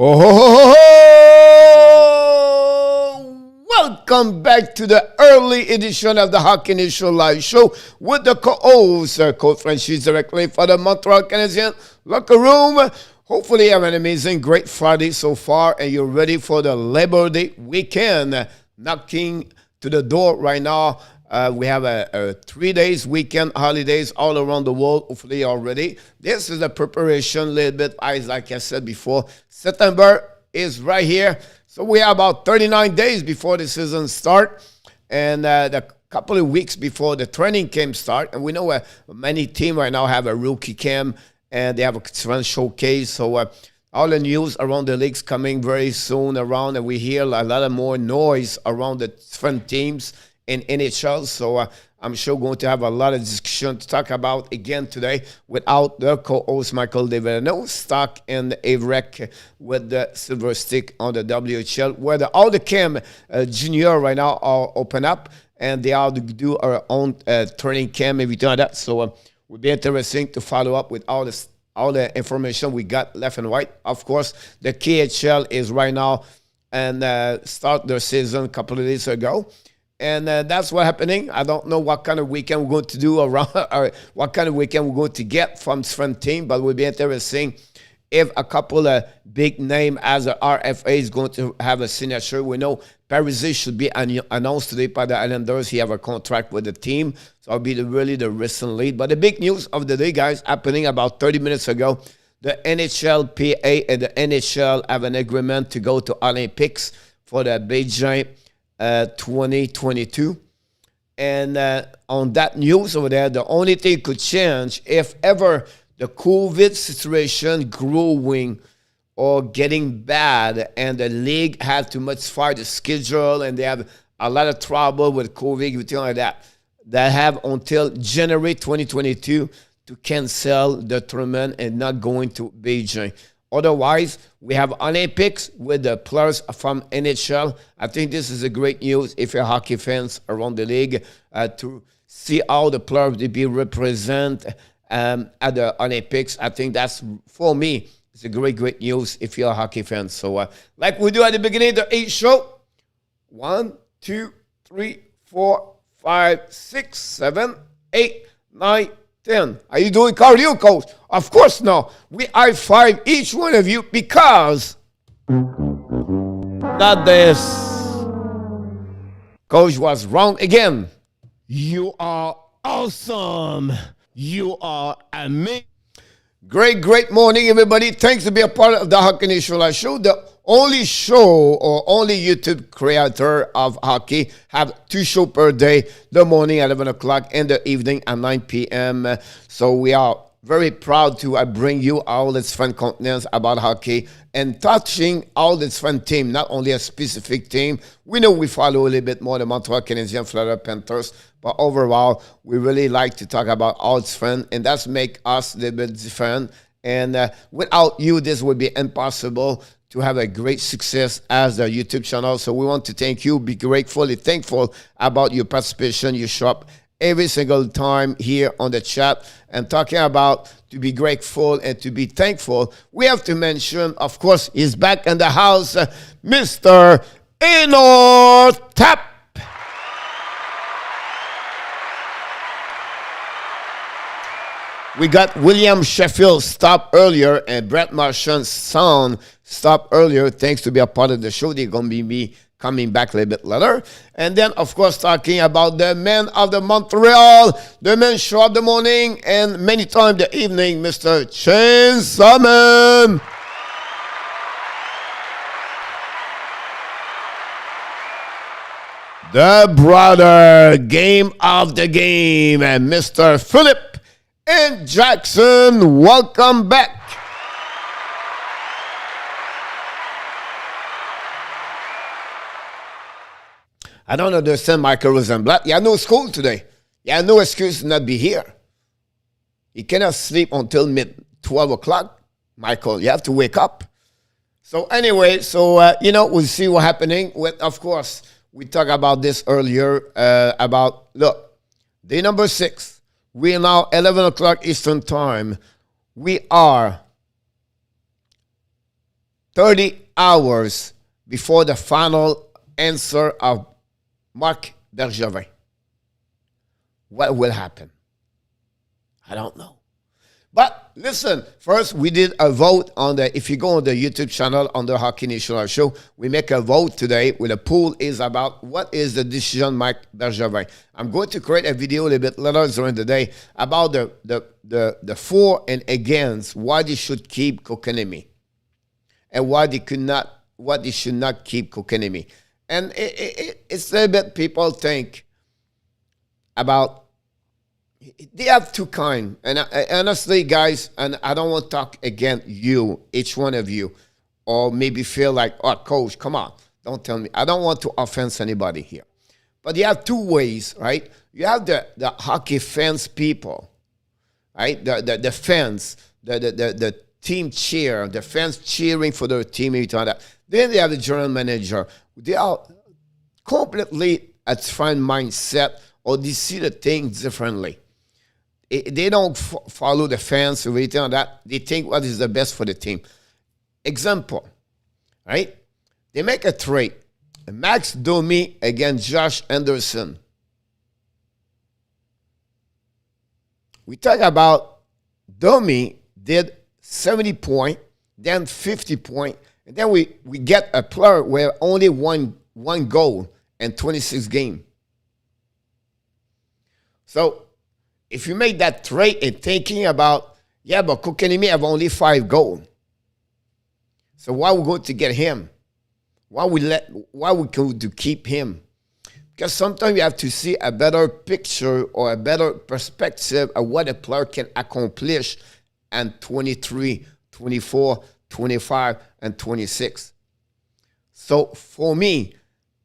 Oh, welcome back to the early edition of the Hockey Nation Live Show with the co-host, Coach Frenchy, directly for the Montreal Canadiens locker room. Hopefully you have an amazing, great Friday so far, and you're ready for the Labor Day weekend knocking to the door right now. We have a 3 days weekend holidays all around the world, hopefully already. This is the preparation a little bit, like I said before. September is right here. So we have about 39 days before the season start, and the couple of weeks before the training camp start. And we know many teams right now have a rookie camp, and they have a strength showcase. So all the news around the leagues coming very soon around, and we hear a lot of more noise around the different teams in NHL. So I'm sure going to have a lot of discussion to talk about again today without the co-host Michael David. No stock in the AVREC with the silver stick on the WHL, where all the camp junior right now are open up, and they are to do our own training camp, everything like that. So will be interesting to follow up with all the information we got left and right. Of course, the KHL is right now and start their season a couple of days ago. And that's what's happening. I don't know what kind of weekend we're going to do around, or what kind of weekend we're going to get from different team, but it will be interesting if a couple of big name as a RFA is going to have a signature. We know Parisi should be announced today by the Islanders. He have a contract with the team, so it'll be really the recent lead. But the big news of the day, guys, happening about 30 minutes ago, the NHLPA and the NHL have an agreement to go to Olympics for the Beijing 2022. And on that news over there, the only thing could change if ever the COVID situation growing or getting bad and the league had to modify the schedule and they have a lot of trouble with COVID, everything like that, they have until January 2022 to cancel the tournament and not going to Beijing. Otherwise, we have Olympics with the players from NHL. I think this is a great news if you're hockey fans around the league to see how the players will be represented at the Olympics. I think that's, for me, it's a great news if you're a hockey fan. So like we do at the beginning of the 8 show, 1, 2, 3, 4, 5, 6, 7, 8, 9, 10. Are you doing cardio, Coach? Of course not. We high-five each one of you because not this. Coach was wrong again. You are awesome. You are amazing. Great morning, everybody. Thanks to be a part of the Hockey Nation Live Show. The only show or only YouTube creator of hockey have 2 shows per day, the morning at 11 o'clock and the evening at 9 p.m. So we are very proud to bring you all this fun content about hockey and touching all this fun team, not only a specific team. We know we follow a little bit more the Montreal Canadiens, Florida Panthers, but overall, we really like to talk about all its fun, and that's make us a little bit different. And without you, this would be impossible to have a great success as a YouTube channel. So we want to thank you, be gratefully thankful about your participation. You show up every single time here on the chat and talking about to be grateful and to be thankful. We have to mention, of course, he's back in the house, Mr. Enor Tap. We got William Sheffield stop earlier and Brett Marchand's sound stop earlier. Thanks to be a part of the show. They're going to be coming back a little bit later. And then, of course, talking about the men of the Montreal, the men show of the morning and many times the evening, Mr. Shane Salmon. The brother game of the game and Mr. Philip and Jackson, welcome back. I don't understand Michael Rosenblatt. You have no school today. You have no excuse to not be here. You cannot sleep until 12 o'clock, Michael. You have to wake up. So anyway, we'll see what's happening. Of course, we talked about this earlier about, look, day number 6. We are now 11 o'clock Eastern Time. We are 30 hours before the final answer of Marc Bergevin. What will happen? I don't know. But listen, first we did a vote on the, if you go on the YouTube channel under Hockey National Show, we make a vote today where the poll is about what is the decision Marc Bergevin. I'm going to create a video a little bit later during the day about the for and against why they should keep Kotkaniemi and why they should not keep Kotkaniemi. And it's a little bit people think about. They have two kind, and honestly, guys, and I don't want to talk against you, each one of you, or maybe feel like, oh, coach, come on, don't tell me. I don't want to offend anybody here. But you have two ways, right? You have the hockey fans people, right? The fans, the team cheer, the fans cheering for their team and all that. Then they have the general manager. They are completely a different mindset, or they see the things differently. They don't follow the fans or everything like that. They think what is the best for the team. Example, right? They make a trade. Max Domi against Josh Anderson. We talk about Domi did 70 points, then 50 points, and then we get a player where only one goal in 26 games. So if you make that trade and thinking about, yeah, but Kotkaniemi have only 5 goals. So why we going to get him? Why we go to keep him? Because sometimes you have to see a better picture or a better perspective of what a player can accomplish in 23, 24, 25, and 26. So for me,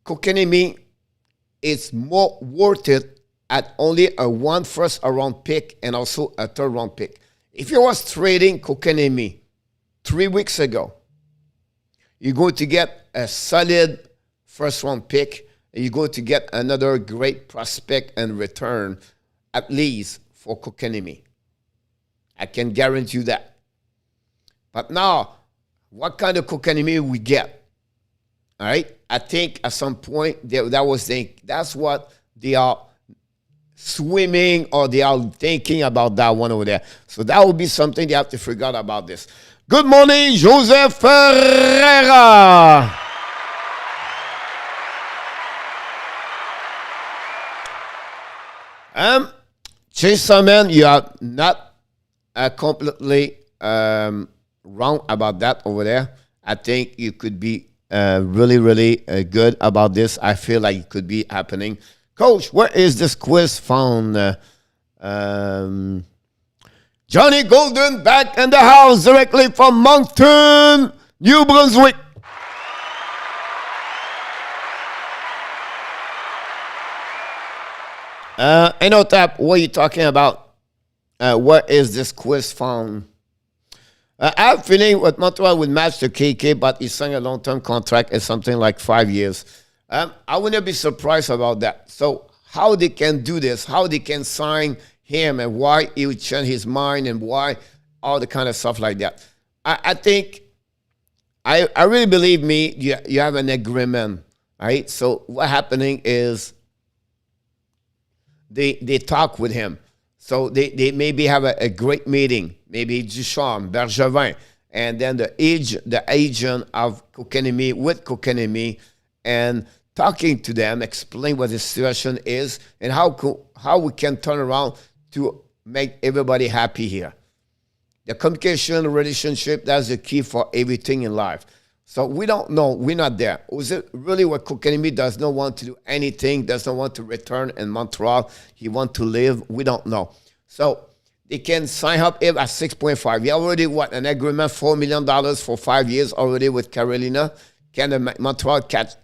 Kotkaniemi is more worth it at only a 1 first-round pick and also a 3rd-round pick. If you was trading Kotkaniemi 3 weeks ago, you're going to get a solid first-round pick, and you're going to get another great prospect in return, at least for Kotkaniemi. I can guarantee you that. But now, what kind of Kotkaniemi we get? All right? I think at some point, that's what they are swimming, or they are thinking about that one over there. So that would be something they have to figure out about this. Good morning, Joseph Ferreira. Chase man, you are not completely wrong about that over there. I think you could be really, really good about this. I feel like it could be happening. Coach, where is this quiz found? Johnny Golden back in the house directly from Moncton, New Brunswick. Tap, what are you talking about? Where is this quiz found? I have a feeling with Montreal would match the KK, but he signed a long-term contract at something like 5 years. I wouldn't be surprised about that. So how they can do this, how they can sign him, and why he would change his mind, and why all the kind of stuff like that. I think, I really believe me, you have an agreement, right? So what happening is they talk with him. So they maybe have a great meeting, maybe Ducharme, Bergevin, and then the agent of Kotkaniemi with Kotkaniemi, and talking to them, explain what the situation is, and how we can turn around to make everybody happy here. The communication, relationship, that's the key for everything in life. So we don't know. We're not there. Was it really what Kotkaniemi does not want to do anything, does not want to return in Montreal? He wants to live. We don't know. So they can sign up him at 6.5. He already, an agreement, $4 million for 5 years already with Carolina. Can the Montreal Cats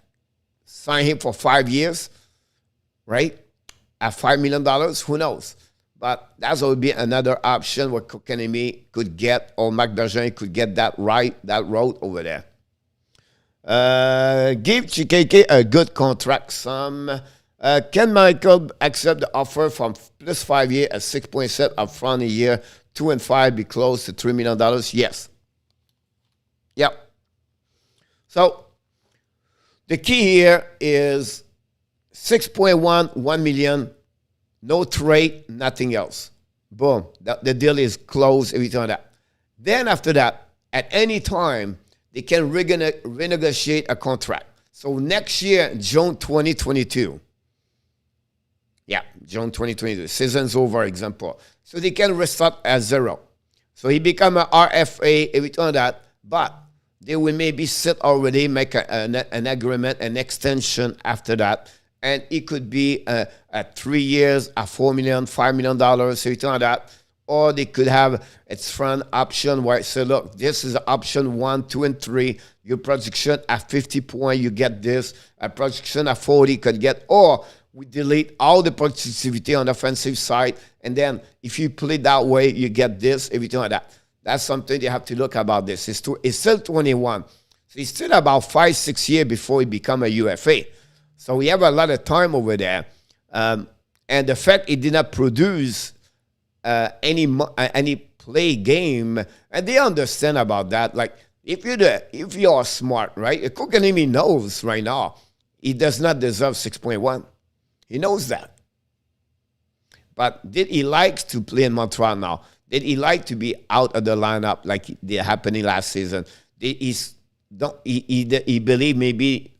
sign him for 5 years, right? At $5 million? Who knows? But that would be another option where Kotkaniemi could get, or Marc Bergevin could get that road over there. Give Chikeke a good contract sum. Can Michael accept the offer from plus 5 years at 6.7 up front a year, 2 and 5 be close to $3 million? Yes. Yep. So the key here is 6.1, 1 million, no trade, nothing else. Boom. The deal is closed, everything like that. Then after that, at any time, they can renegotiate a contract. So next year, June 2022. Yeah, June 2022. Season's over, example. So they can restart at zero. So he become an RFA, everything like that. But they will maybe sit already, make an agreement, an extension after that. And it could be at 3 years, at $4 million, $5 million, everything like that. Or they could have its front option where it says, look, this is option 1, 2, and 3. Your projection at 50 points, you get this. A projection at 40 could get, or we delete all the productivity on the offensive side. And then if you play that way, you get this, everything like that. That's something you have to look about this. It's still 21. So it's still about 5, 6 years before he become a UFA. So we have a lot of time over there. And the fact he did not produce any play game, and they understand about that. Like, if you are smart, right? Kotkaniemi knows right now he does not deserve 6.1. He knows that. But did he like to play in Montreal now? Did he like to be out of the lineup like it happening last season? Did he believe maybe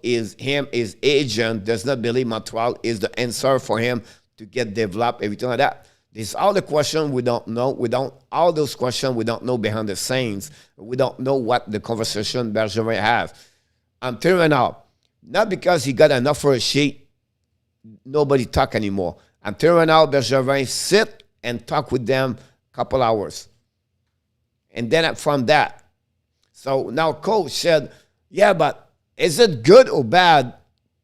his agent does not believe Montreal is the answer for him to get developed, everything like that? These are all the questions we don't know. All those questions we don't know behind the scenes. We don't know what the conversation Bergevin have. I'm telling you now, not because he got an offer sheet, nobody talk anymore. I'm telling you now, Bergevin sit and talk with them a couple hours. And then from that, so now coach said, yeah, but is it good or bad?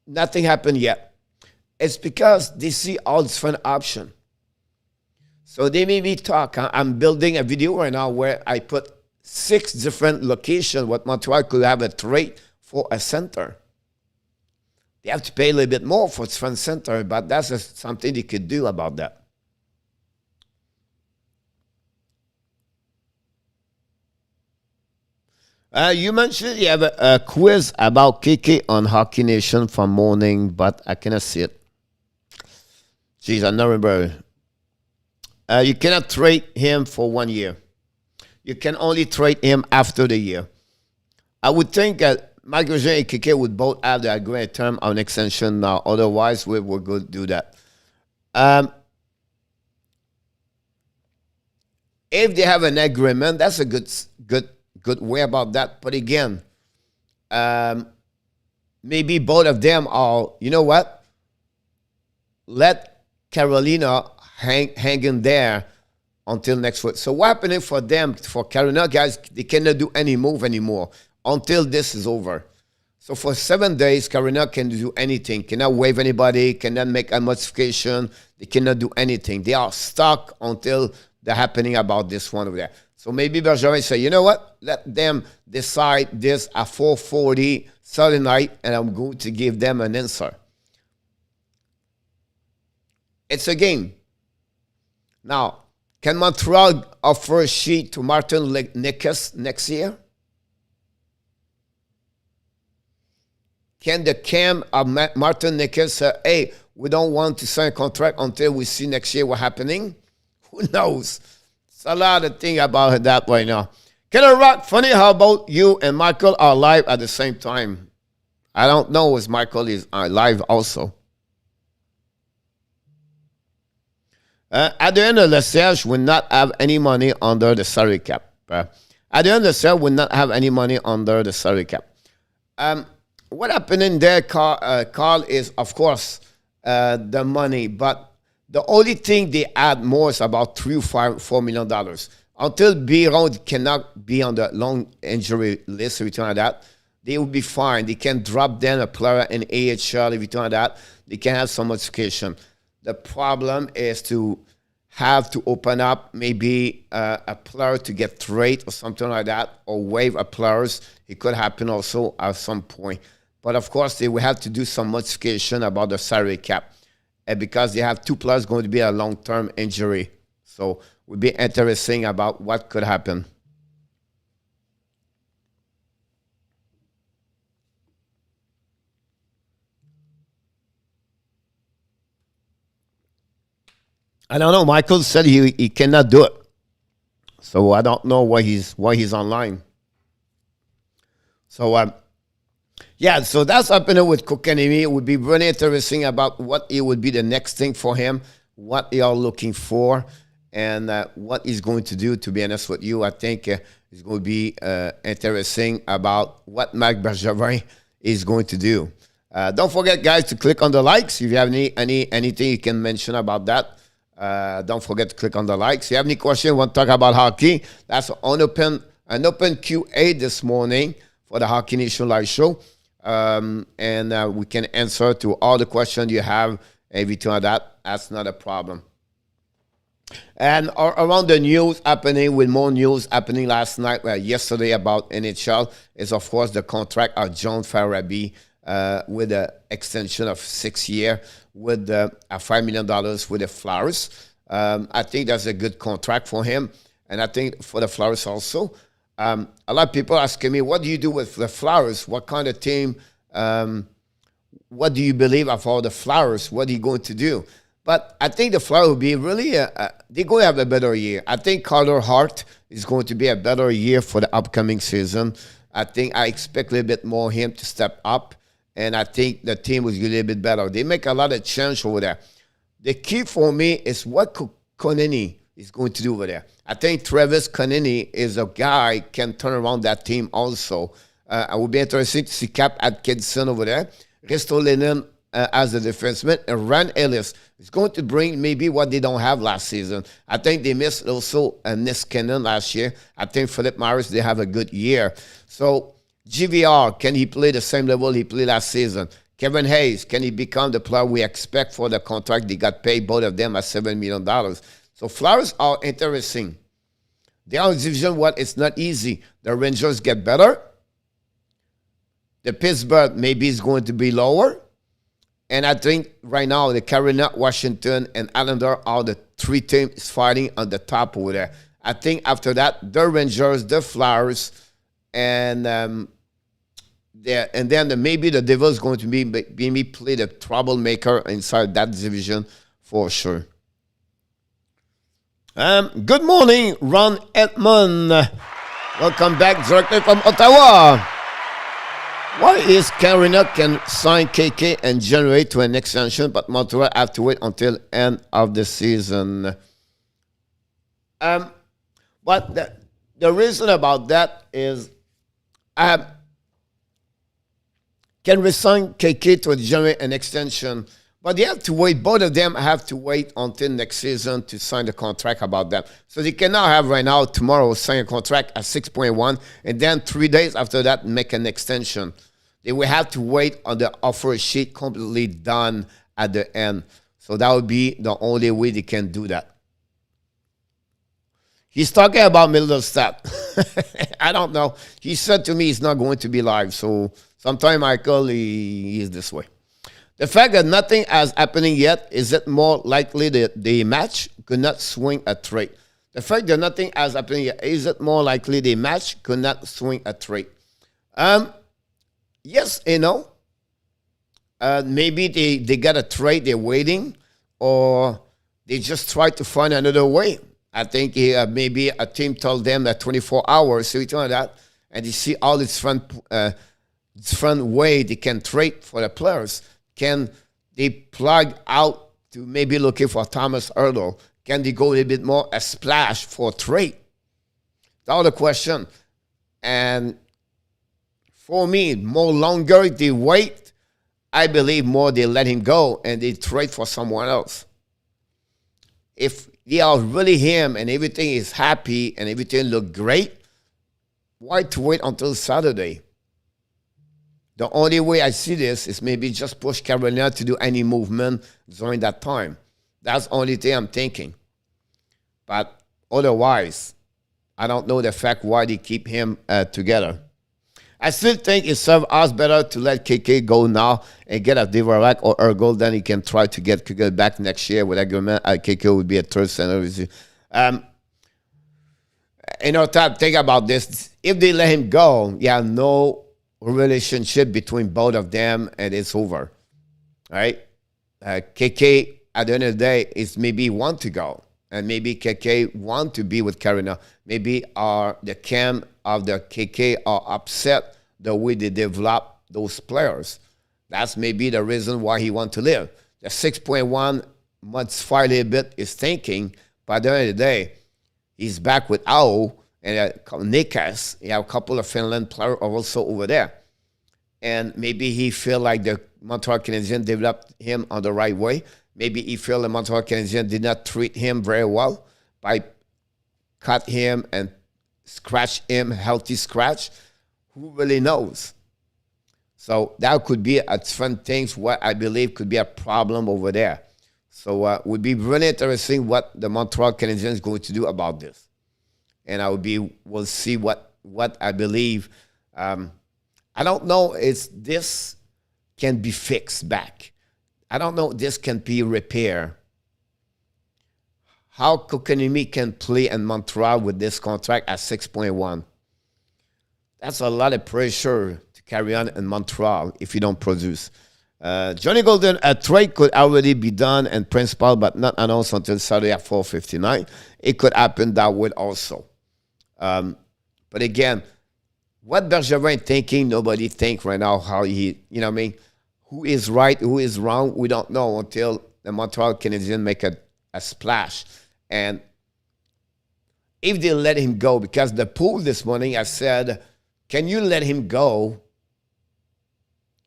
Nothing happened yet. It's because they see all different options. So they made me talk. I'm building a video right now where I put 6 different locations what Montreal could have a trade for a center. They have to pay a little bit more for its front center, but that's something they could do about that. You mentioned you have a quiz about KK on Hockey Nation from morning, but I cannot see it. Jeez, I don't remember. You cannot trade him for 1 year. You can only trade him after the year. I would think that Marc Bergevin and KK would both have the agreed term on extension now. Otherwise, we will go do that. If they have an agreement, that's a good way about that. But again, maybe both of them are, you know what? Let Carolina hang in there until next week. So what happening for them, for Carolina guys, they cannot do any move anymore until this is over. So for 7 days, Carolina can do anything, cannot waive anybody, cannot make a modification, they cannot do anything. They are stuck until the happening about this one over there. So maybe Bergevin say, you know what? Let them decide this at 4:40 Saturday night, and I'm going to give them an answer. It's a game. Now, can Montreal offer a sheet to Martin Necas next year? Can the camp of Martin Necas say, hey, we don't want to sign a contract until we see next year what's happening? Who knows? It's a lot of things about that right now. Killer Rock, funny how both you and Michael are live at the same time. I don't know if Michael is live also. At the end of the search, will not have any money under the salary cap. At the end of the search, will not have any money under the salary cap. What happened in there, Carl, is, of course, the money. But the only thing they add more is about $4 million. Until Biron cannot be on the long injury list, everything like that, they will be fine. They can drop down a player in AHL, everything like that. They can have some modification. The problem is to have to open up maybe a player to get trade or something like that, or waive a players. It could happen also at some point. But of course, they will have to do some modification about the salary cap, because they have 2 players going to be a long-term injury. So it would be interesting about what could happen. I don't know. Michael said he cannot do it. So I don't know why he's online. So yeah, so that's happening with Kotkaniemi. It would be really interesting about what it would be the next thing for him, what they are looking for, and what he's going to do. To be honest with you, I think it's going to be interesting about what Marc Bergevin is going to do. Don't forget, guys, to click on the likes. If you have anything you can mention about that, don't forget to click on the likes. If you have any questions, want to talk about hockey, that's an open QA this morning for the Hockey Nation Live Show. And we can answer to all the questions you have, everything like that. That's not a problem. And around the news happening, with more news happening last night, yesterday about NHL, is of course the contract of John Farabee with an extension of 6 years with $5 million with the Flyers. I think that's a good contract for him, and I think for the Flyers also. A lot of people asking me, what do you do with the Flyers? What kind of team? What do you believe of all the Flyers? What are you going to do? But I think the Flyers will be really, they're going to have a better year. I think Carter Hart is going to be a better year for the upcoming season. I expect a little bit more him to step up, and I think the team will be a little bit better. They make a lot of change over there. The key for me is what Kotkaniemi is going to do over there. I think Travis Konecny is a guy can turn around that team also. I would be interested to see Cap Atkinson over there. Ristolainen as a defenseman, and Ryan Ellis is going to bring maybe what they don't have last season. I think they missed also Niskanen last year. I think Philip Myers, they have a good year. So GVR, can he play the same level he played last season? Kevin Hayes, can he become the player we expect for the contract? They got paid, both of them, at $7 million. So Flyers are interesting. They are in division one. It's not easy. The Rangers get better. The Pittsburgh maybe is going to be lower. And I think right now the Carolina, Washington, and Islander are the three teams fighting on the top over there. I think after that, the Rangers, the Flyers, and then maybe the Devils going to be play the troublemaker inside that division for sure. Good morning, Ron Edmond. Welcome back directly from Ottawa. Why is Carolina can sign KK and generate to an extension, but Montreal have to wait until end of the season? But the reason about that is can resign KK to generate an extension, but they have to wait. Both of them have to wait until next season to sign the contract about that. So they cannot have right now, tomorrow, sign a contract at 6.1, and then 3 days after that, make an extension. They will have to wait on the offer sheet completely done at the end. So that would be the only way they can do that. He's talking about Middlestat. I don't know. He said to me he's not going to be live. So sometime, Michael, he is this way. The fact that nothing has happening yet, is it more likely that the match could not swing a trade? The fact that nothing has happening yet, is it more likely the match could not swing a trade? Yes and no. Maybe they got a trade, they're waiting, or they just try to find another way. I think maybe a team told them that 24 hours, so something like that, and they see all this different way they can trade for the players. Can they plug out to maybe looking for Thomas Hurdle? Can they go a little bit more a splash for trade? That's the question. And for me, more longer they wait, I believe more they let him go and they trade for someone else. If they are really him and everything is happy and everything look great, why to wait until Saturday? The only way I see this is maybe just push Carolina to do any movement during that time. That's the only thing I'm thinking. But otherwise, I don't know the fact why they keep him together. I still think it serves us better to let KK go now and get a Dvorak or Ergol, then he can try to get KK back next year with agreement. KK would be a third center. Think about this. If they let him go, you have no relationship between both of them, and it's over. Right? KK at the end of the day, it's maybe he want to go. And maybe KK want to be with Carolina. Maybe the camp of the KK are upset the way they develop those players. That's maybe the reason why he want to leave. The 6.1 modify a little bit is thinking, but at the end of the day, he's back with Ao and Nikas. You have a couple of Finland players also over there. And maybe he feel like the Montreal Canadiens developed him on the right way. Maybe he feel the Montreal Canadiens did not treat him very well by cut him and scratch him, healthy scratch. Who really knows? So that could be a different things what I believe could be a problem over there. So it would be really interesting what the Montreal Canadiens is going to do about this. And we'll see what I believe. I don't know if this can be fixed back. I don't know if this can be repaired. How Kotkaniemi can play in Montreal with this contract at 6.1. That's a lot of pressure to carry on in Montreal if you don't produce. Johnny Golden, a trade could already be done in principle, but not announced until Saturday at 4:59. It could happen that way also. But again, what Bergevin thinking, nobody think right now how he, you know what I mean? Who is right, who is wrong, we don't know until the Montreal Canadiens make a splash. And if they let him go, because the pool this morning, I said, can you let him go,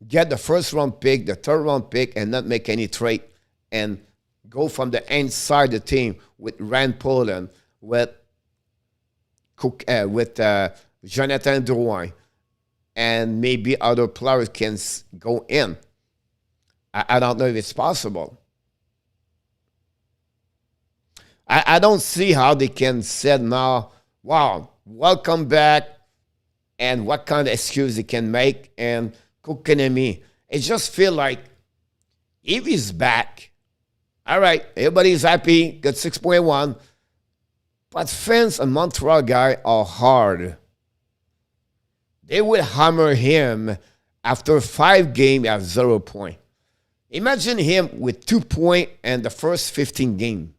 get the first round pick, the third round pick, and not make any trade, and go from the inside the team with Rand Poland, with Jonathan Drouin, and maybe other players can go in. I don't know if it's possible. I don't see how they can say now, wow, welcome back, and what kind of excuse they can make, and Kotkaniemi. It just feel like if he's back, all right, everybody's happy, got 6.1, but fans and Montreal guy are hard. They will hammer him after 5 games at 0 point. Imagine him with 2 points in the first 15 games.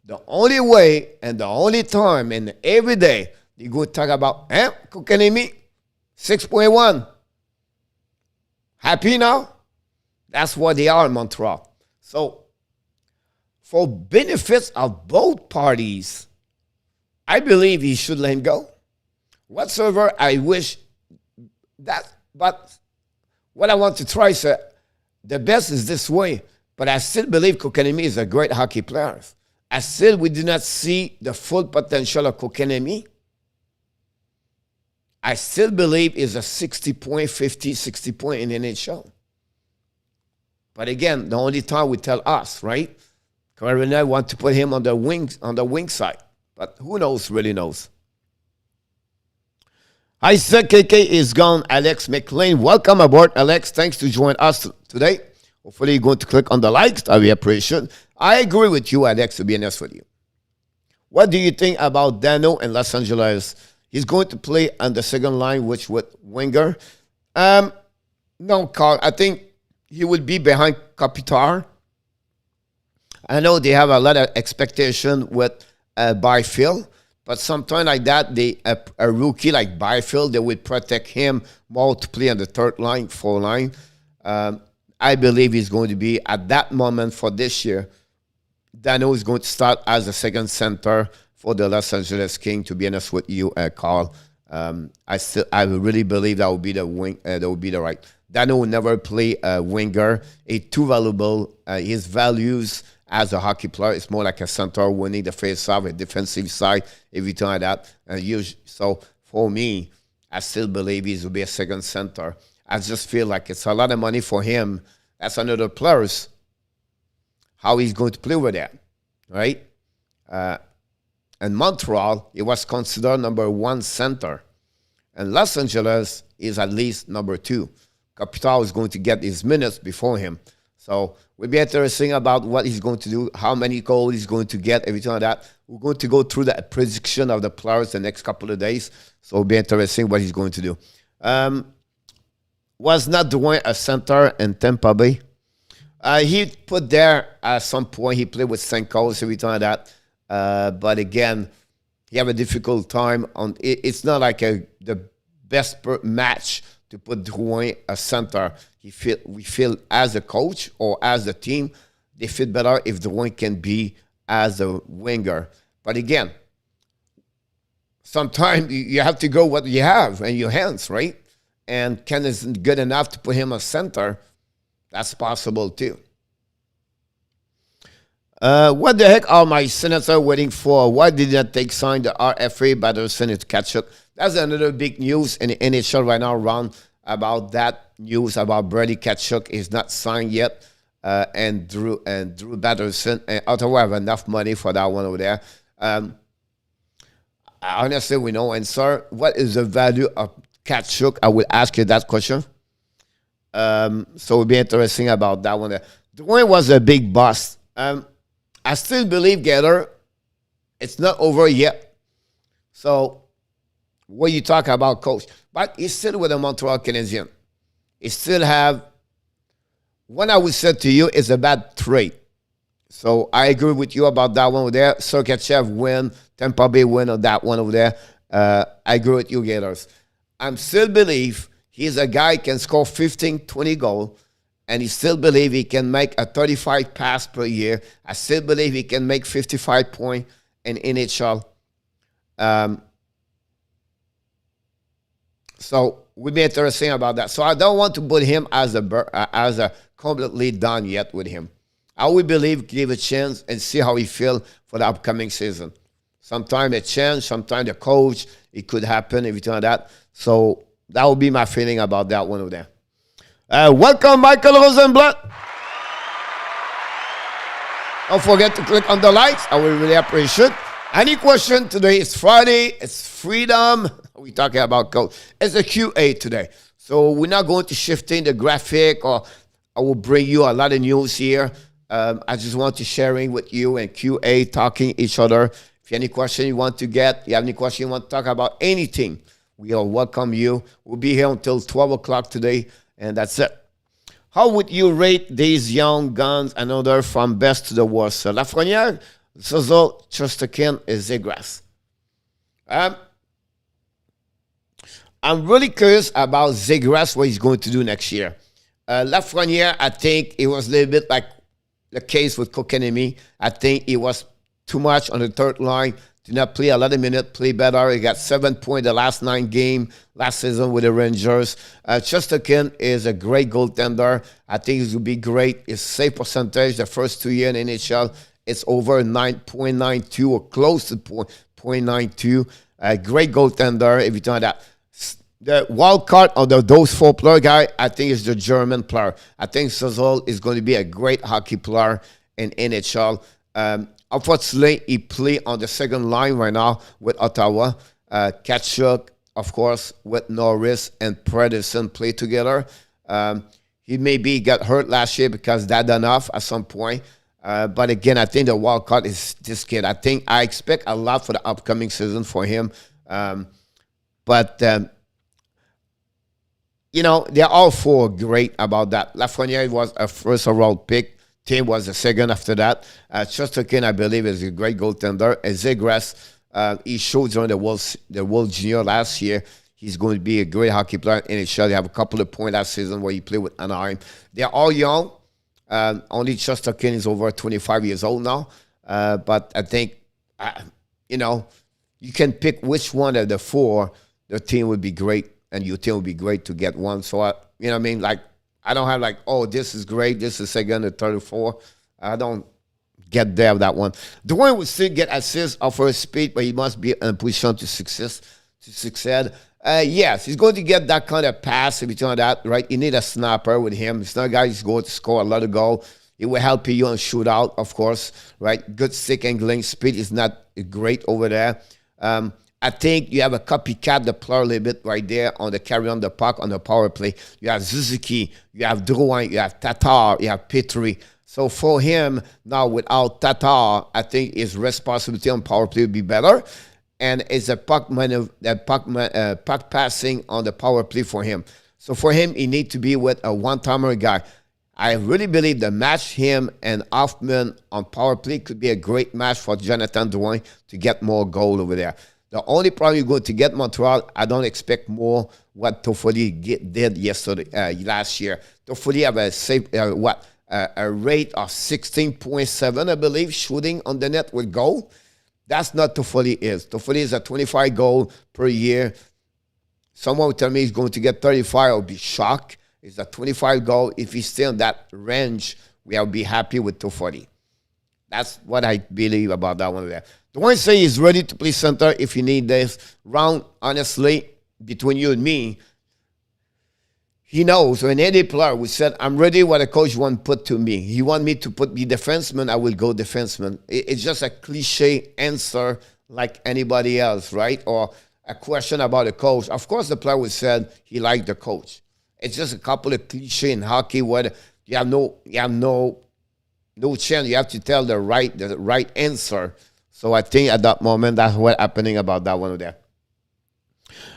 The only way and the only time and every day they go talk about, Kotkaniemi, 6.1. Happy now? That's what they are in Montreal. So, for benefits of both parties, I believe he should let him go. Whatsoever, I wish that, but what I want to try, sir, the best is this way, but I still believe Kotkaniemi is a great hockey player. We do not see the full potential of Kotkaniemi. I still believe he's a 60 point, 50, 60 point in the NHL. But again, the only time we tell us, right? Carolina want to put him on the wing side. But who knows, really knows. I said KK is gone. Alex McLean, welcome aboard, Alex. Thanks to join us today. Hopefully you're going to click on the likes. I really appreciate it. I agree with you, Alex, to be honest with you. What do you think about Dano in Los Angeles? He's going to play on the second line, which with winger. No, Carl. I think he will be behind Kopitar. I know they have a lot of expectation with Byfield, but sometimes like that, a rookie like Byfield, they would protect him more to play on the third line, fourth line. I believe he's going to be, at that moment for this year, Dano is going to start as the second center for the Los Angeles Kings, to be honest with you, Carl. I really believe that would be the wing. That would be the right. Dano will never play a winger. He's too valuable. His values as a hockey player is more like a center, winning the face-off, a defensive side, everything like that. So for me, I still believe he will be a second center. I just feel like it's a lot of money for him. That's another plus. How he's going to play with that, right? In Montreal, he was considered number 1 center. And Los Angeles is at least number 2. Kopitar is going to get his minutes before him. So we'll be interesting about what he's going to do, how many goals he's going to get, everything like that. We're going to go through the prediction of the players the next couple of days. So it'll be interesting what he's going to do. Was not Drouin a center in Tampa Bay? He put there at some point. He played with Senko, every time that. But again, he have a difficult time on. It's not like the best match to put Drouin a center. We feel as a coach or as a team, they fit better if Drouin can be as a winger. But again, sometimes you have to go what you have in your hands, right? And Ken isn't good enough to put him a center. That's possible too. What the heck are my senators waiting for? Why did not they sign the RFA by the Senate Tkachuk? That's another big news in the NHL right now, Ron, about that news about Brady Tkachuk is not signed yet. And Drew Batterson and Ottawa have enough money for that one over there. Honestly, we know. And sir, what is the value of Tkachuk? I will ask you that question. So it'll be interesting about that one there. Dwayne was a big bust. I still believe, Gator, it's not over yet. So what you talk about, coach? But he's still with the Montreal Canadiens. He still have, what I would say to you is a bad trade. So I agree with you about that one over there. Sergachev win, Tampa Bay win on that one over there. I agree with you, Gators. I still believe he's a guy who can score 15, 20 goals. And he still believe he can make a 35 pass per year. I still believe he can make 55 points in NHL. So we'll be interesting about that. So I don't want to put him as a completely done yet with him. I will believe, give a chance and see how he feel for the upcoming season. Sometimes a chance, sometimes the coach, it could happen, everything like that. So that will be my feeling about that one over there. Welcome, Michael Rosenblatt. Don't forget to click on the likes. I will really appreciate it. Any question today? It's Friday. It's freedom. We're talking about code. It's a QA today. So we're not going to shift in the graphic or I will bring you a lot of news here. I just want to sharing with you and QA talking each other. If you have any question you want to get, you have any question you want to talk about, anything, we'll welcome you. We'll be here until 12 o'clock today. And that's it. How would you rate these young guns, another from best to the worst? Lafrenière, Suzzle, Chesterkin, and Zegras. I'm really curious about Zegras, what he's going to do next year. Lafrenière, I think it was a little bit like the case with Kotkaniemi. I think it was too much on the third line. Did not play a lot of minutes, play better. He got 7 points the last 9 games last season with the Rangers. Chesterkin is a great goaltender. I think he will be great. His save percentage the first 2 years in NHL, it's over 9.92 or close to 0.92. Great goaltender, everything like that. The wild card of those 4 player guy, I think is the German player. I think Suzzle is going to be a great hockey player in NHL. Unfortunately, he play on the second line right now with Ottawa. Tkachuk, of course, with Norris and Predators play together. He maybe got hurt last year because that enough at some point. But again, I think the wild card is this kid. I expect a lot for the upcoming season for him. You know, they're all 4 great about that. Lafrenière was a first overall pick. Tim was the second after that. Chesterkin, I believe, is a great goaltender. And Zegras, he showed during the World Junior last year. He's going to be a great hockey player in NHL. They have a couple of points last season where he played with Anaheim. They're all young. Only Chesterkin is over 25 years old now. But I think, you know, you can pick which one of the 4. The team would be great, and your team would be great to get one. So, you know what I mean? Like, I don't have like, oh, this is great, this is second, and 34. I don't get there with that one. Dwayne would still get assists off her speed, but he must be in a position to succeed. Yes, he's going to get that kind of pass, everything like that, right? You need a snapper with him. It's not a guy who's going to score a lot of goals. It will help you on shootout, of course, right? Good stick angling. Speed is not great over there. I think you have a copycat the player a little bit right there on the carry on the puck on the power play. You have Suzuki, you have Drouin, you have Tatar, you have Petrie. So for him, now without Tatar, I think his responsibility on power play would be better. And it's a puck passing on the power play for him. So for him, he needs to be with a one-timer guy. I really believe the match him and Hoffman on power play could be a great match for Jonathan Drouin to get more goal over there. The only problem you're going to get Montreal, I don't expect more what Toffoli did last year. Toffoli have a rate of 16.7, I believe, shooting on the net with goal. That's not Toffoli is. Toffoli is a 25 goal per year. Someone would tell me he's going to get 35, I'll be shocked. It's a 25 goal. If he's still in that range, we'll be happy with Toffoli. That's what I believe about that one there. The one say he's ready to play center if you need this round. Honestly, between you and me, he knows. When any player who said, I'm ready what a coach want to put to me. He want me to be defenseman, I will go defenseman. It's just a cliche answer like anybody else, right? Or a question about a coach. Of course, the player would said he liked the coach. It's just a couple of cliche in hockey where you have no chance. You have to tell the right answer. So I think at that moment, that's what's happening about that one there.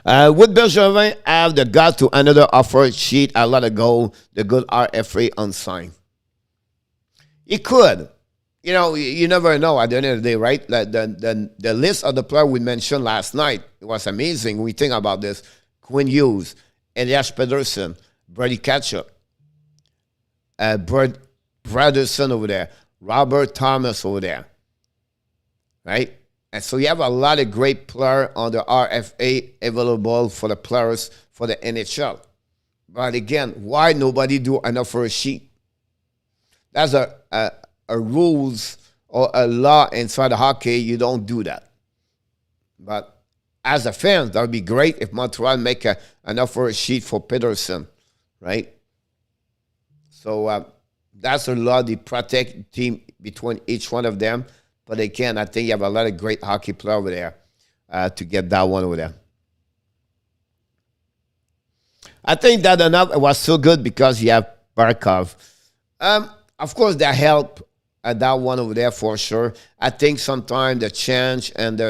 Would Bergevin have the guts to another offer sheet, a lot of goal, the good RFA unsigned? He could. You know, you never know at the end of the day, right? The list of the players we mentioned last night, it was amazing. We think about this. Quinn Hughes, Elias Pedersen, Brady Ketchup, Brad Braderson over there, Robert Thomas over there, right? And so you have a lot of great players on the RFA available for the players for the NHL. But again, why nobody do enough for a sheet? That's a rules or a law inside the hockey. You don't do that. But as a fan, that would be great if Montreal make enough for a sheet for Peterson, right? So that's a law, the protect team between each one of them. But again, I think you have a lot of great hockey players over there to get that one over there. I think that enough was so good because you have Barkov. Of course, that help that one over there for sure. I think sometimes the change and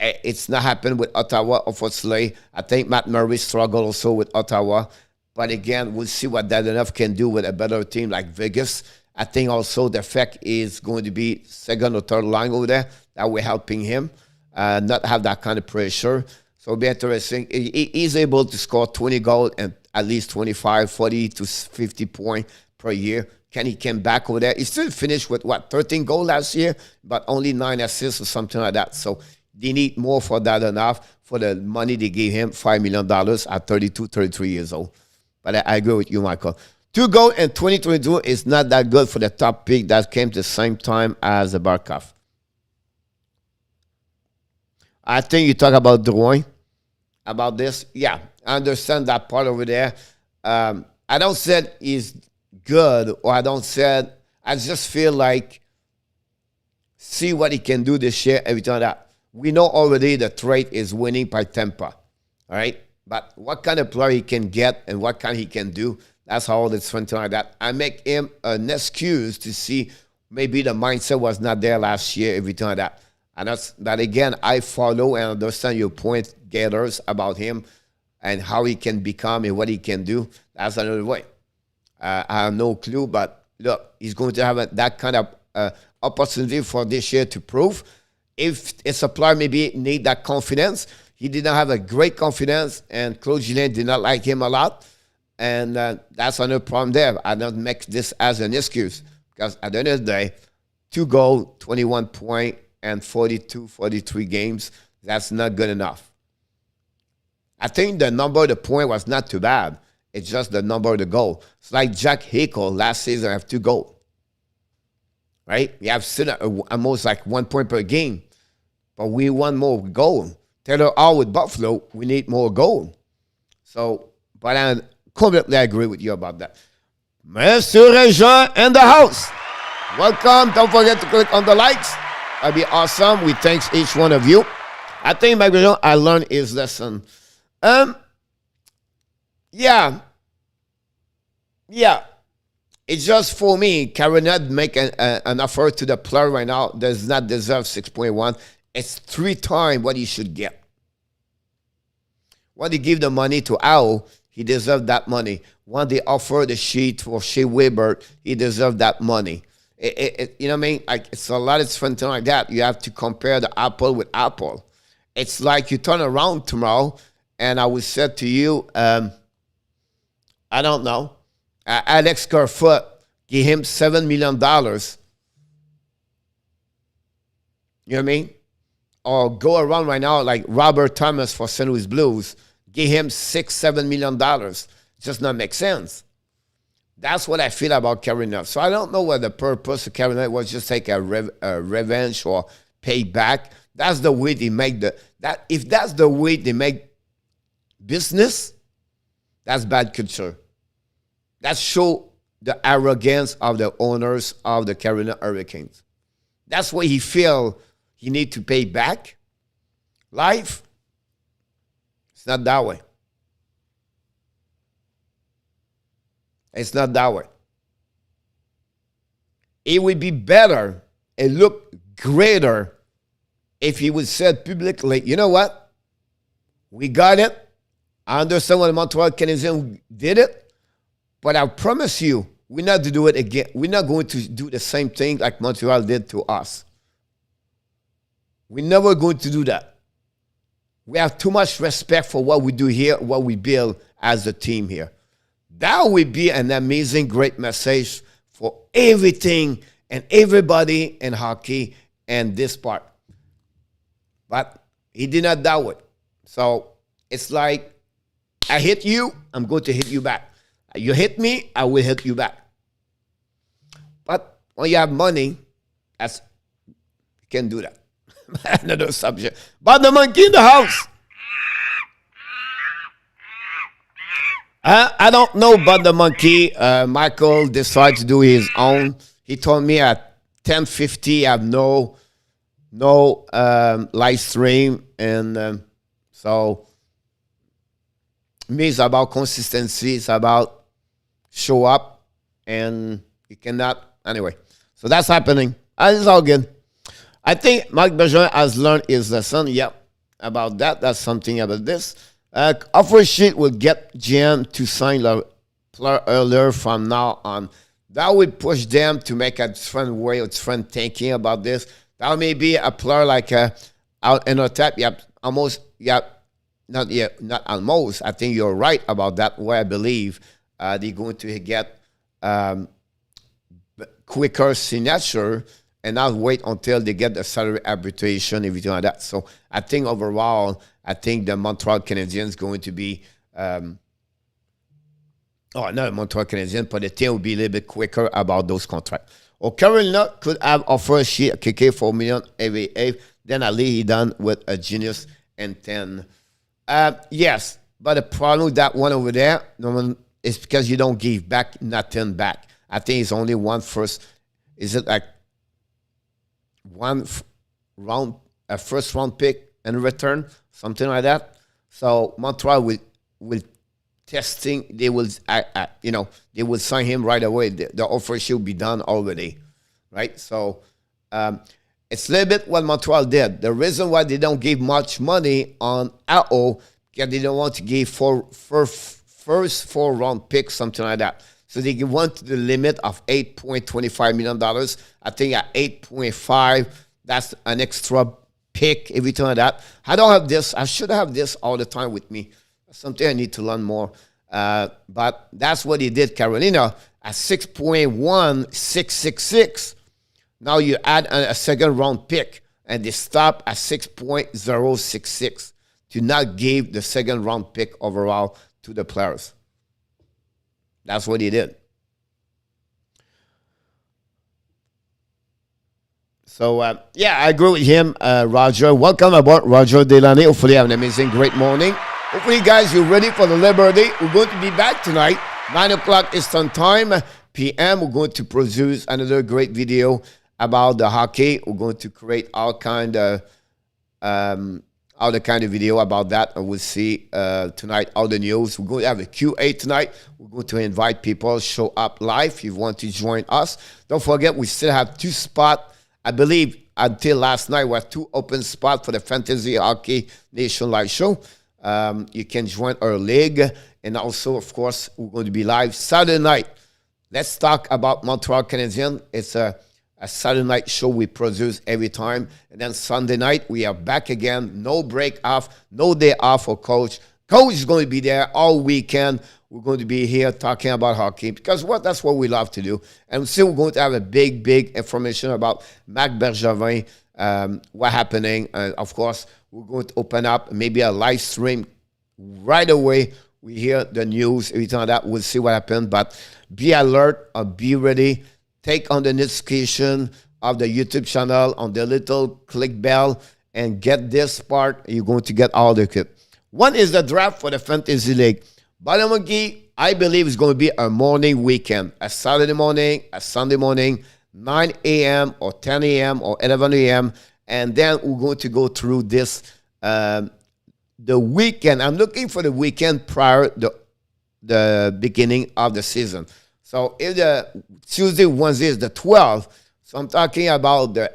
it's not happening with Ottawa, obviously. I think Matt Murray struggled also with Ottawa. But again, we'll see what that enough can do with a better team like Vegas. I think also the effect is going to be second or third line over there. That will helping him not have that kind of pressure. So it'll be interesting. He's able to score 20 goals and at least 25, 40 to 50 points per year. Can he come back over there? He still finished with, 13 goals last year, but only 9 assists or something like that. So they need more for that enough for the money they gave him, $5 million at 32, 33 years old. But I agree with you, Michael. 2 goals in 2022 is not that good for the top pick that came to the same time as the Barkov. I think you talk about Drouin, about this. Yeah, I understand that part over there. I don't say he's good, or I just feel like see what he can do this year every time that. We know already the trade is winning by Tampa, all right? But what kind of player he can get and what kind he can do, that's how it's something like that. I make him an excuse to see maybe the mindset was not there last year, everything like that. And that's that again, I follow and understand your point, Gators, about him and how he can become and what he can do. That's another way. I have no clue, but look, he's going to have that kind of opportunity for this year to prove. If a supplier maybe need that confidence, he did not have a great confidence, and Claude Julien did not like him a lot. And that's another problem there. I don't make this as an excuse because at the end of the day, 2 goals, 21 points, and 42, 43 games, that's not good enough. I think the number of the point was not too bad. It's just the number of the goal. It's like Jack Hickle last season have 2 goals. Right? We have still almost like 1 point per game. But we want more goal. Taylor Hall with Buffalo, we need more goal. So, but I completely agree with you about that. Monsieur Jean in the house. Welcome. Don't forget to click on the likes. That'd be awesome. We thank each one of you. I think, my Jean, I learned his lesson. Yeah. It's just for me, Caronet make an offer to the player right now does not deserve 6.1. It's 3 times what he should get. When he give the money to Al, he deserved that money. When they offered the sheet for Shea Weber, he deserved that money. You know what I mean? Like, it's a lot of different things like that. You have to compare the apple with apple. It's like you turn around tomorrow, and I would say to you, I don't know, Alex Kerfoot, give him $7 million. You know what I mean? Or go around right now like Robert Thomas for St. Louis Blues, give him $6-7 million. It just not make sense. That's what I feel about Carolina. So I don't know what the purpose of Carolina was, just take a revenge or pay back. That's the way they make if that's the way they make business, that's bad culture. That show the arrogance of the owners of the Carolina Hurricanes. That's what he feel he need to pay back. Life, it's not that way. It's not that way. It would be better and look greater if he would say publicly, you know what? We got it. I understand what the Montreal Canadiens did it, but I promise you, we're not to do it again. We're not going to do the same thing like Montreal did to us. We're never going to do that. We have too much respect for what we do here, what we build as a team here. That would be an amazing, great message for everything and everybody in hockey and this part. But he did not do it. So it's like, I hit you, I'm going to hit you back. You hit me, I will hit you back. But when you have money, you can't do that. Another subject. But the monkey in the house. I don't know about the monkey. Michael decided to do his own. He told me at 10:50 I have no live stream, and so me it's about consistency. It's about show up, and you cannot anyway. So that's happening. It's all good. I think Marc Bergevin has learned his lesson. Yep, about that. That's something about this. Offer sheet will get GM to sign the player earlier from now on. That would push them to make a different way of different thinking about this. That may be a player like out in a tap. Yep, almost. Yep, not yet. Not almost. I think you're right about that. Where I believe they're going to get quicker signature and not wait until they get the salary arbitration, everything like that. So I think overall, I think the Montreal Canadiens going to be, not Montreal Canadiens, but the team will be a little bit quicker about those contracts. Or Carolina could have offered a sheet KK $4 million AAF, then Ali he done with a genius and 10. Yes, but the problem with that one over there is because you don't give back nothing back. I think it's only one first. Is it like a first round pick in return, something like that? So Montreal will testing. They will, they will sign him right away. The offer should be done already, right? So it's a little bit what Montreal did. The reason why they don't give much money on AO because they don't want to give first 4 round picks, something like that. So they went to the limit of $8.25 million. I think at 8.5, that's an extra pick, everything like that. I don't have this. I should have this all the time with me. That's something I need to learn more. But that's what he did, Carolina, at 6.1666. Now you add a second round pick, and they stop at 6.066 to not give the second round pick overall to the players. That's what he did. So, I agree with him, Roger. Welcome aboard, Roger Delaney. Hopefully you have an amazing, great morning. Hopefully, guys, you're ready for the Liberty. We're going to be back tonight, 9 o'clock Eastern Time, p.m. We're going to produce another great video about the hockey. We're going to create all the kind of video about that. And we'll see tonight all the news. We're going to have a Q&A tonight. We're going to invite people, show up live if you want to join us. Don't forget, we still have 2 spots. I believe until last night, we had 2 open spots for the Fantasy Hockey Nation Live Show. You can join our league. And also, of course, we're going to be live Saturday night. Let's talk about Montreal Canadiens. It's a Saturday night show we produce every time. And then Sunday night, we are back again. No break off, no day off for Coach. Coach is going to be there all weekend. We're going to be here talking about hockey because that's what we love to do. And still, we're going to have a big information about Marc Bergevin, what happening. And of course, we're going to open up maybe a live stream right away. We hear the news, everything like that. We'll see what happens. But be alert or be ready. Take on the notification of the YouTube channel on the little click bell and get this part. You're going to get all the clip. One is the draft for the Fantasy League. Balamogi, I believe it's going to be a morning weekend. A Saturday morning, a Sunday morning, 9 a.m. or 10 a.m. or 11 a.m. And then we're going to go through this, the weekend. I'm looking for the weekend prior to the beginning of the season. So if the Tuesday, Wednesday is the 12th, so I'm talking about the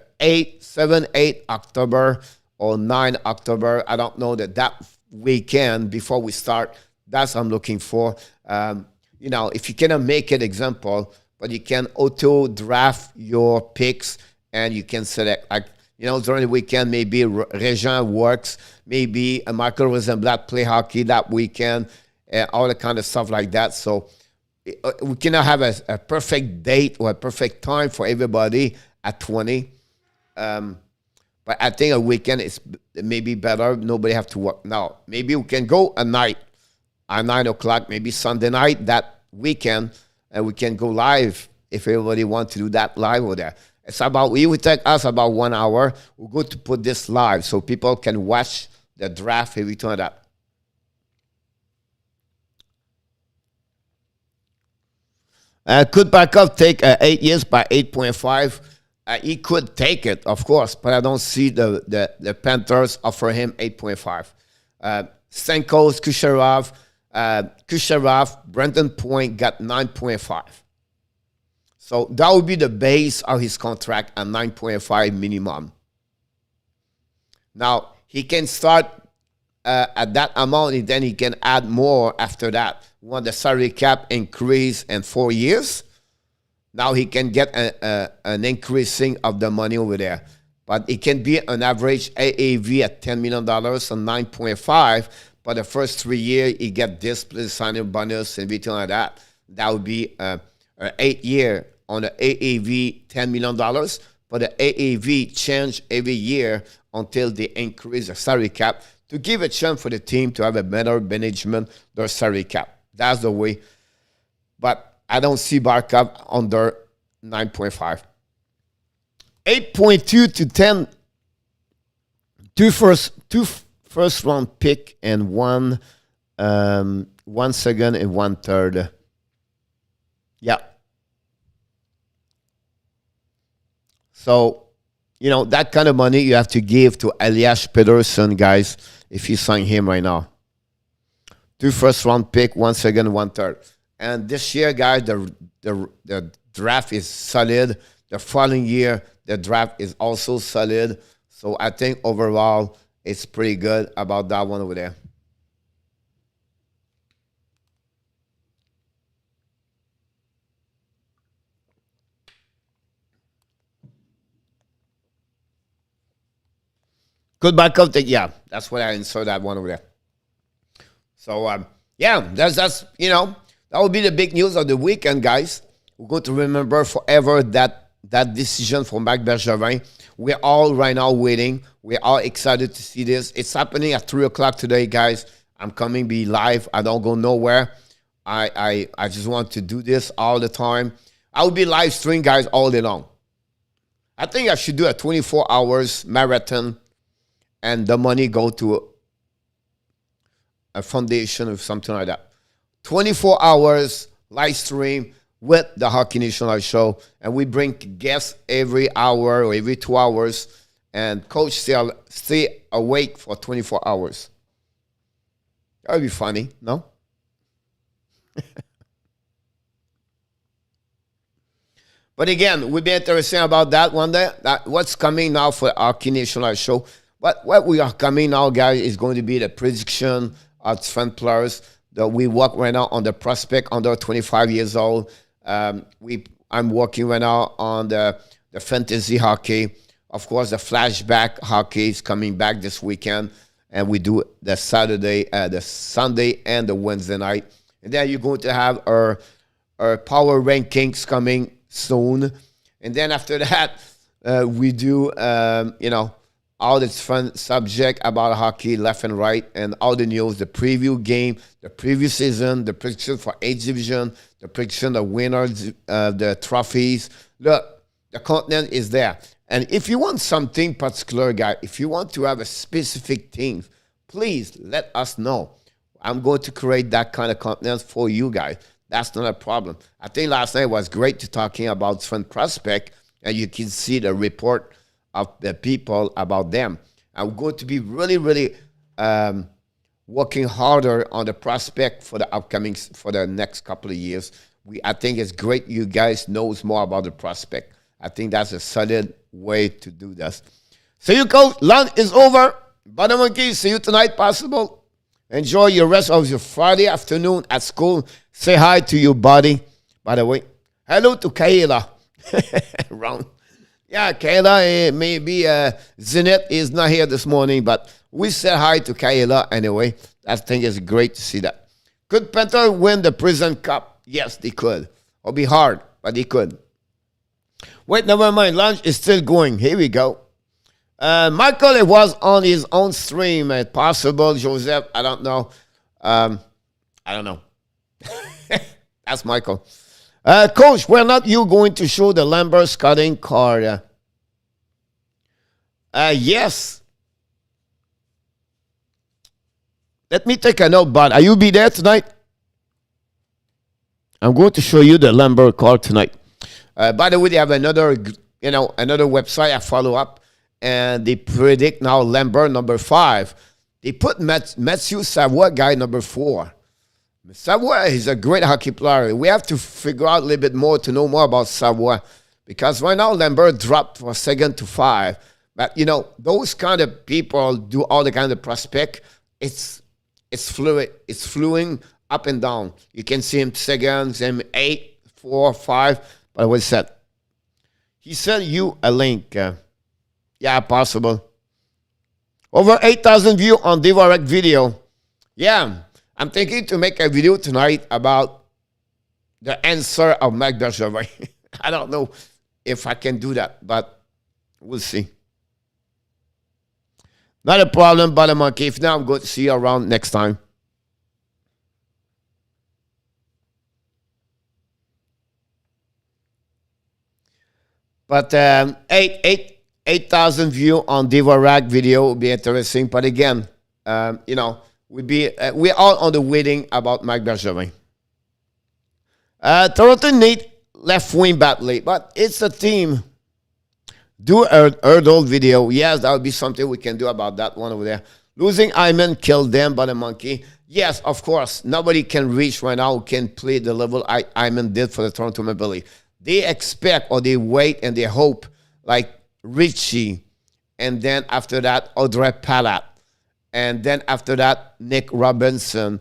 7, 8 October or 9 October. I don't know that weekend before we start. That's what I'm looking for. If you cannot make an example, but you can auto draft your picks and you can select, during the weekend, maybe Regent works, maybe Michael Rosenblatt play hockey that weekend, and all the kind of stuff like that. So we cannot have a perfect date or a perfect time for everybody at 20. But I think a weekend is maybe better. Nobody have to work. Now, maybe we can go a night at 9 o'clock, maybe Sunday night that weekend, and we can go live if everybody wants to do that live over there. It would take us about 1 hour. We're going to put this live so people can watch the draft, everything like that. Could Barkov take 8 years by 8.5? He could take it, of course, but I don't see the Panthers offer him 8.5. Stamkos, Kucherov, Brendan Point got 9.5. So that would be the base of his contract at 9.5 minimum. Now, he can start at that amount, and then he can add more after that. When the salary cap increase in 4 years, now he can get an increasing of the money over there. But it can be an average AAV at $10 million and 9.5. But the first 3 years, he get this plus signing bonus and everything like that. That would be an 8 year on the AAV $10 million. But the AAV change every year until they increase the salary cap to give a chance for the team to have a better management their salary cap. That's the way. But I don't see Barkov under 9.5. 8.2 to 10. Two first round pick and 1 second and 1/3. Yeah. So, that kind of money you have to give to Elias Pettersson, guys, if you sign him right now. 2 first round pick, 1 second, 1/3. And this year, guys, the draft is solid. The following year, the draft is also solid. So I think overall, it's pretty good about that one over there. Good backup. Yeah, that's what I saw that one over there. So, that's that will be the big news of the weekend, guys. We're going to remember forever that decision from Marc Bergevin. We're all right now waiting. We're all excited to see this. It's happening at 3 o'clock today, guys. I'm coming be live. I don't go nowhere. I just want to do this all the time. I will be live streaming, guys, all day long. I think I should do a 24 hours marathon and the money go to a foundation or something like that. 24 hours live stream with the Hockey Nation Live Show, and we bring guests every hour or every 2 hours, and Coach stay awake for 24 hours. That would be funny, no? But again, we'll be interested about that one day. What's coming now for Hockey Nation Live Show? But what we are coming now, guys, is going to be the prediction of different players that we work right now on the prospect under 25 years old. I'm working right now on the fantasy hockey. Of course, the flashback hockey is coming back this weekend, and we do the Saturday, the Sunday, and the Wednesday night. And then you're going to have our power rankings coming soon. And then after that, we do, all the fun subject about hockey, left and right, and all the news, the preview game, the previous season, the prediction for each division, the prediction of winners, the trophies. Look, the content is there. And if you want something particular, guy, if you want to have a specific thing, please let us know. I'm going to create that kind of content for you guys. That's not a problem. I think last night was great to talking about different prospect, and you can see the report of the people about them. I'm going to be really, really working harder on the prospect for the next couple of years. I think it's great you guys knows more about the prospect. I think that's a solid way to do this. See you, coach. Lunch is over. Bottom monkey, see you tonight, possible. Enjoy your rest of your Friday afternoon at school. Say hi to your buddy. By the way, hello to Kayla. Wrong. Yeah, Kayla, maybe Zenith is not here this morning, but we said hi to Kayla anyway. I think it's great to see that. Could Panthers win the Prison Cup? Yes, they could. It'll be hard, but they could. Wait, never mind. Lunch is still going. Here we go. Michael, it was on his own stream. Possible, Joseph. I don't know. I don't know. That's Michael. Coach, were not you going to show the Lambert scouting card? Yes. Let me take a note, bud. Are you be there tonight? I'm going to show you the Lambert card tonight. By the way, they have another website I follow up, and they predict now Lambert number 5. They put Matthew Savoie guy number 4. Savoie is a great hockey player. We have to figure out a little bit more to know more about Savoie, because right now Lambert dropped from 2nd to 5. But those kind of people do all the kind of prospect. It's fluid. It's fluing up and down. You can see him 2nd, him 8, 4, 5. But what he said? He sent you a link. Yeah, possible. Over 8,000 views on Divorek video. Yeah, I'm thinking to make a video tonight about the answer of Marc Bergevin. I don't know if I can do that, but we'll see. Not a problem, but monkey. If now I'm going to see you around next time. But 8,000 views on Divorek video would be interesting. But again, we're all on the waiting about Marc Bergevin. Toronto need left wing badly, but it's a team. Do a hurdle video. Yes, that would be something we can do about that one over there. Losing Hyman killed them by the monkey. Yes, of course. Nobody can reach right now who can play the level Hyman did for the Toronto Maple Leafs. They expect or they wait and they hope like Richie, and then after that, Audrey Palat, and then after that, Nick Robinson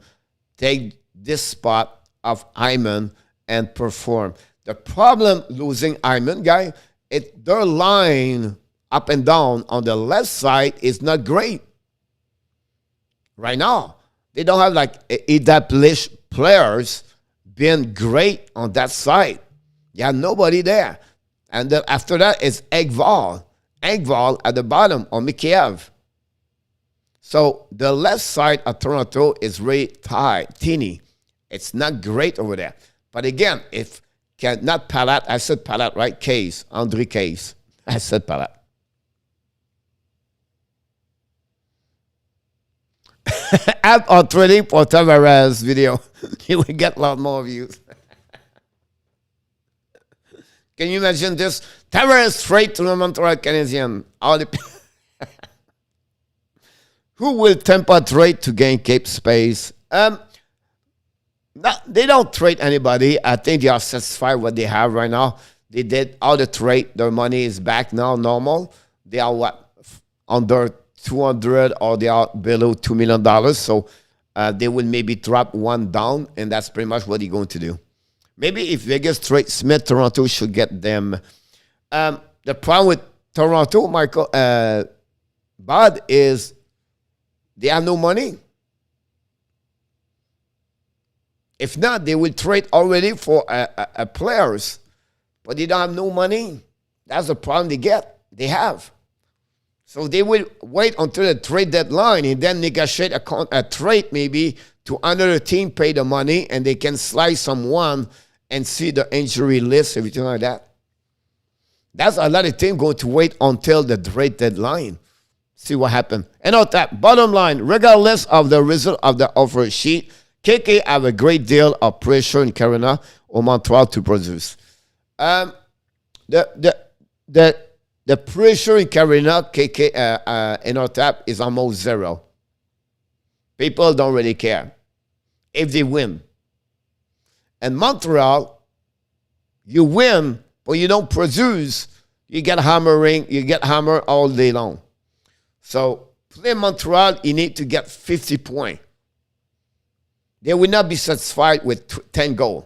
take this spot of Hyman and perform. The problem losing Hyman, guy, their line up and down on the left side is not great. Right now, they don't have like established players being great on that side. You have nobody there. And then after that, it's Engvall. Engvall at the bottom, or Mikheyev. So the left side of Toronto is really teeny. It's not great over there. But again, not Palat, I said Palat, right? Case, Andre Case. I said Palat. Add on trading for Tavares video. You will get a lot more views. Can you imagine this? Tavares straight to the Montreal Canadiens. Who will Tampa trade to gain cap space? They don't trade anybody. I think they are satisfied with what they have right now. They did all the trade. Their money is back now, normal. They are under 200 or they are below $2 million. So they will maybe drop one down, and that's pretty much what he's going to do. Maybe if Vegas trade Smith, Toronto should get them. The problem with Toronto, Michael, Bud, is they have no money. If not, they will trade already for players, but they don't have no money. That's the problem they have. So they will wait until the trade deadline and then negotiate a trade maybe to another team, pay the money, and they can slide someone and see the injury list, everything like that. That's a lot of teams going to wait until the trade deadline. See what happens. And on that, bottom line, regardless of the result of the offer sheet, KK have a great deal of pressure in Carolina or Montreal to produce. The pressure in Carolina, KK in our tap is almost zero. People don't really care if they win. And Montreal, you win, but you don't produce. You get hammered all day long. So play Montreal, you need to get 50 points. They will not be satisfied with 10 goals.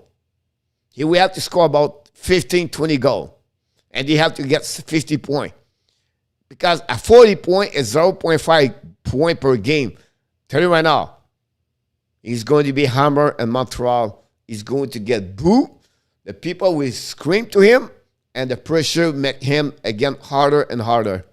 You will have to score about 15, 20 goals. And you have to get 50 points. Because a 40 point is 0.5 point per game. Tell you right now, he's going to be hammered, and Montreal is going to get booed. The people will scream to him, and the pressure make him again harder and harder.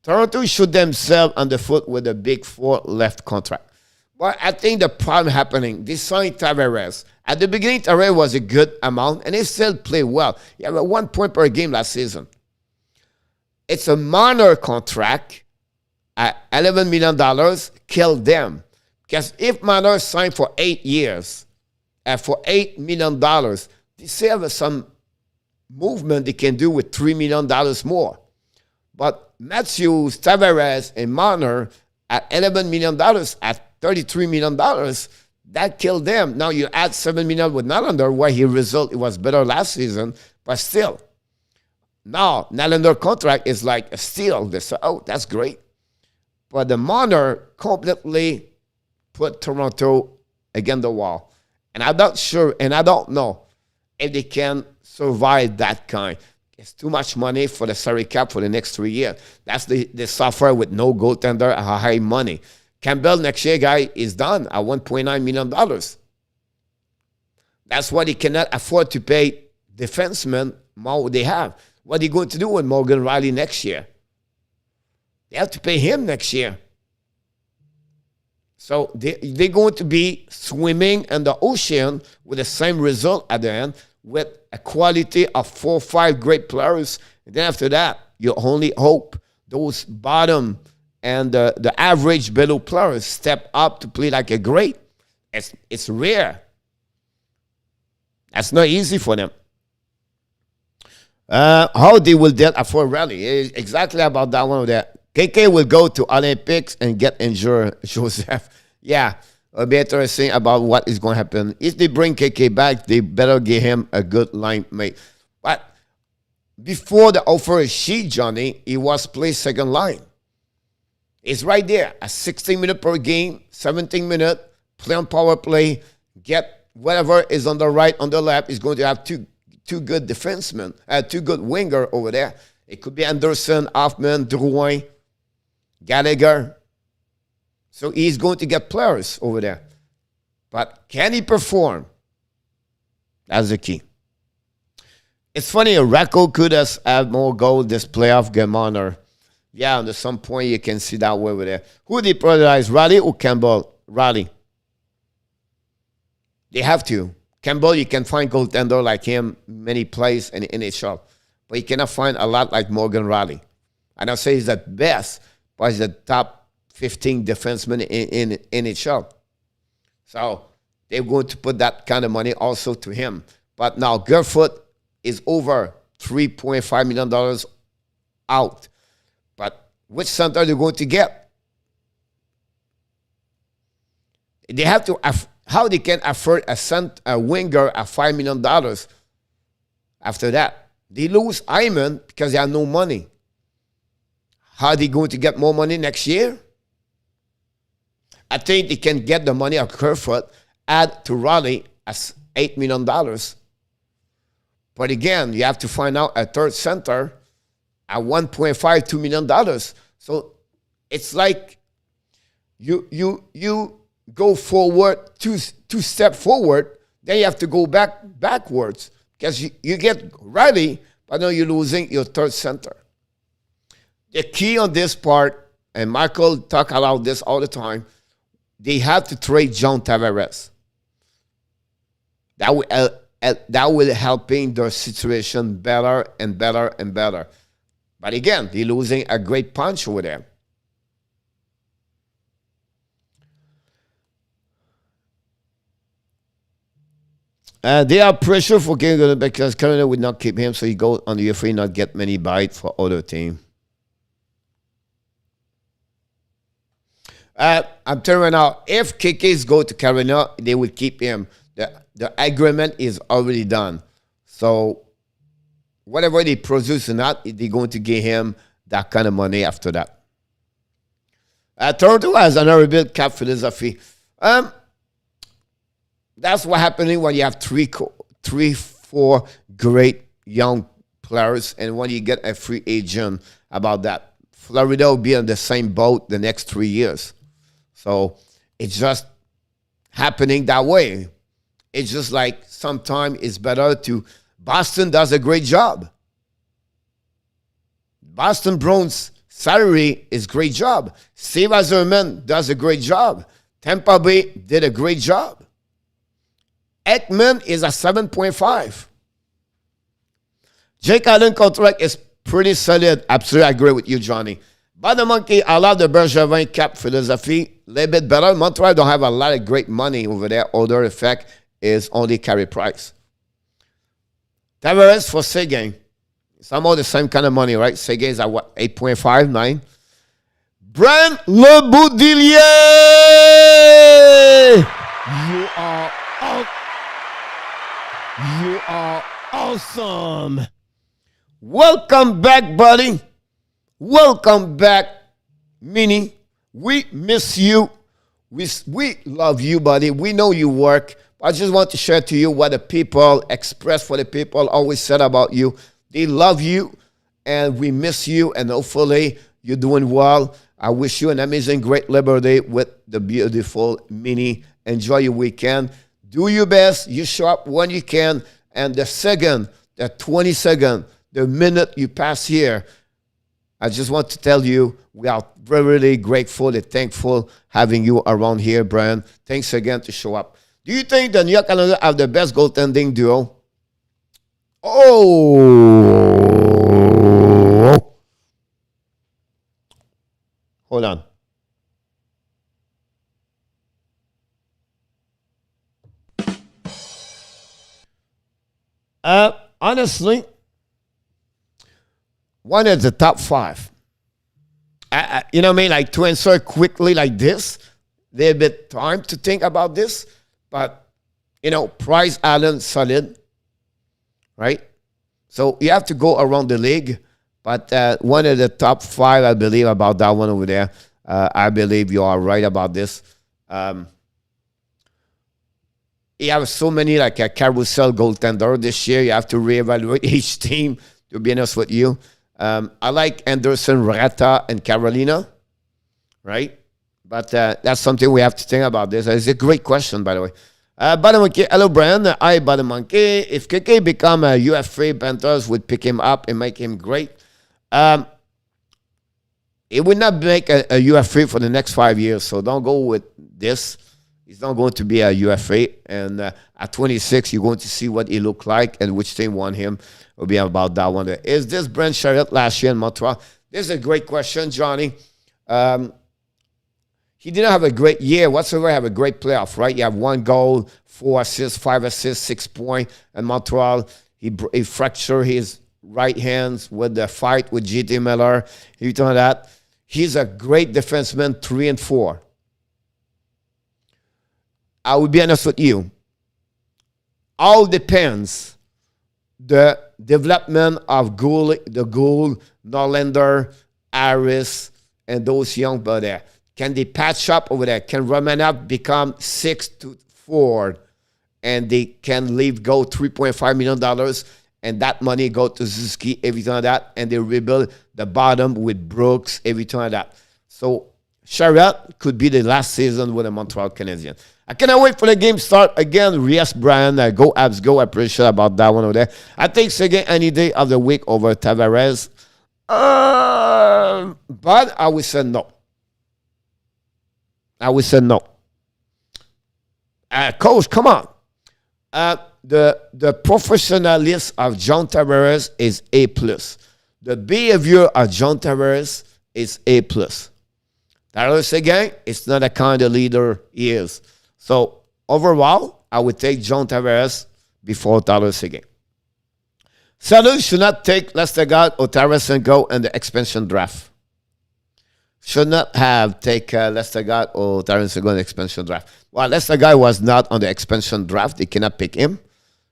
Toronto shoot themselves on the foot with a big 4 left contract. But I think the problem happening, they signed Tavares. At the beginning, Tavares was a good amount, and he still played well. He had 1 point per game last season. It's a minor contract at $11 million, killed them. Because if Marner signed for 8 years, for $8 million, they still have some movement they can do with $3 million more. But Matthews, Tavares, and Marner at $11 million, at $33 million, that killed them. Now you add $7 million with Nylander, where it was better last season, but still. Now, Nylander contract is like a steal. They say, oh, that's great. But the Marner completely put Toronto against the wall. And I'm not sure, and I don't know if they can survive that kind. It's too much money for the salary cap for the next 3 years. That's the software with no goaltender and high money. Campbell next year, guy, is done at $1.9 million. That's what he cannot afford to pay defensemen more they have. What are they going to do with Morgan Riley next year? They have to pay him next year. So they're going to be swimming in the ocean with the same result at the end, with a quality of 4 or 5 great players. And then after that, you only hope those bottom and the average below players step up to play like a great. It's rare. That's not easy for them. How they will deal afford rally. Exactly about that one there. KK will go to Olympics and get injured, Joseph. Yeah, it'll be interesting about what is going to happen. If they bring KK back, they better give him a good line mate. But before the offer sheet, Johnny, he was played second line. It's right there, a 16 minutes per game, 17 minutes, play on power play, get whatever is on the right, on the left. He's going to have two good defensemen, 2 good winger over there. It could be Anderson, Hoffman, Drouin, Gallagher. So he's going to get players over there. But can he perform? That's the key. It's funny, Racco could have more goals this playoff game honor. Yeah, at some point you can see that way over there. Who they prioritize, Riley or Campbell? Riley. They have to. Campbell, you can find goaltender like him many places in the NHL. But you cannot find a lot like Morgan Riley. I don't say he's the best, but he's the top 15 defenseman in NHL. So they're going to put that kind of money also to him. But now Gerfoot is over $3.5 million out. But which center are they going to get? They have to, how they can afford a winger at $5 million after that? They lose Hyman because they have no money. How are they going to get more money next year? I think they can get the money of Kerfoot, add to Raleigh as $8 million. But again, you have to find out a third center at $1.52 million. So it's like you go forward, two steps forward, then you have to go backwards. Because you get Riley, but now you're losing your third center. The key on this part, and Michael talk about this all the time, they have to trade John Tavares. That will helping their situation better and better and better. But again, they're losing a great punch over there. They are pressure for King because Canada would not keep him, so he goes on the UFA, not get many bites for other team. I'm telling you now, if KKs go to Carolina, they will keep him. The agreement is already done. So whatever they produce or not, they're going to give him that kind of money after that. Toronto has an rebuild cap philosophy. That's what happening when you have three, four great young players, and when you get a free agent about that. Florida will be on the same boat the next 3 years. So it's just happening that way. It's just like sometimes it's better to... Boston does a great job. Boston Bruins salary is great job. Steve Yzerman does a great job. Tampa Bay did a great job. Ekman is a 7.5. Jake Allen contract is pretty solid. Absolutely agree with you, Johnny. But the monkey, I love the Bergevin cap philosophy. A little bit better. Montreal don't have a lot of great money over there. Other effect is only carry price. Tavares for Seguin. Some of the same kind of money, right? Seguin is at what? 8.5, 9. Brent Leboutillier! You are out. You are awesome. Welcome back, buddy. Welcome back, Minnie. We miss you. We love you, buddy. We know you work. I just want to share to you what the people express, what the people always said about you. They love you, and we miss you, and hopefully you're doing well. I wish you an amazing, great Labor Day with the beautiful Minnie. Enjoy your weekend. Do your best. You show up when you can. And the 20 second, the minute you pass here, I just want to tell you, we are very, really grateful and thankful having you around here, Brian. Thanks again to show up. Do you think the New York Islanders have the best goaltending duo? Oh. Hold on. Honestly, one of the top 5. You know what I mean? Like to answer quickly like this, they have a bit time to think about this. But, you know, Price, Allen, solid, right? So you have to go around the league. But one of the top 5, I believe, about that one over there. I believe you are right about this. You have so many, like a carousel goaltender this year. You have to reevaluate each team, to be honest with you. I like Anderson, Rata, and Carolina, right? But that's something we have to think about this. It's a great question, by the way. Badamonkey, hello, Brian. Hi, Badamonkey. If KK become a UFA, Panthers would pick him up and make him great. It would not make a UFA for the next 5 years, so don't go with this. He's not going to be a UFA. And at 26, you're going to see what he looked like and which team won him. Will be about that one. Is this Brent Charlotte last year in Montreal? This is a great question, Johnny. He didn't have a great year whatsoever. Have a great playoff, right? You have 1 goal, 4 assists, 5 assists, 6 points. And Montreal, he fractured his right hands with the fight with J.T. Miller. You know that. He's a great defenseman, 3 and 4. I will be honest with you. All depends the development of Gould, Norlander, Harris, and those young blood there? Can they patch up over there? Can Romanov become 6-4 and they can go $3.5 million and that money go to Suzuki, everything like that, and they rebuild the bottom with Brooks, everything like that. So Charlotte could be the last season with the Montreal Canadiens. I cannot wait for the game start. Again, yes, Brian, go Abs, go. I appreciate about that one over there. I think Seguin any day of the week over Tavares. But I would say no. Coach, come on. The professionalism of John Tavares is A+. The behavior of John Tavares is A+. Tavares, again, it's not the kind of leader he is. So, overall, I would take John Tavares before Tavares again. Salut should not take Lestegard or Tarasenko in the expansion draft. Should not have taken Lestegard or Tarasenko in the expansion draft. Well, Lestegard was not on the expansion draft. They cannot pick him,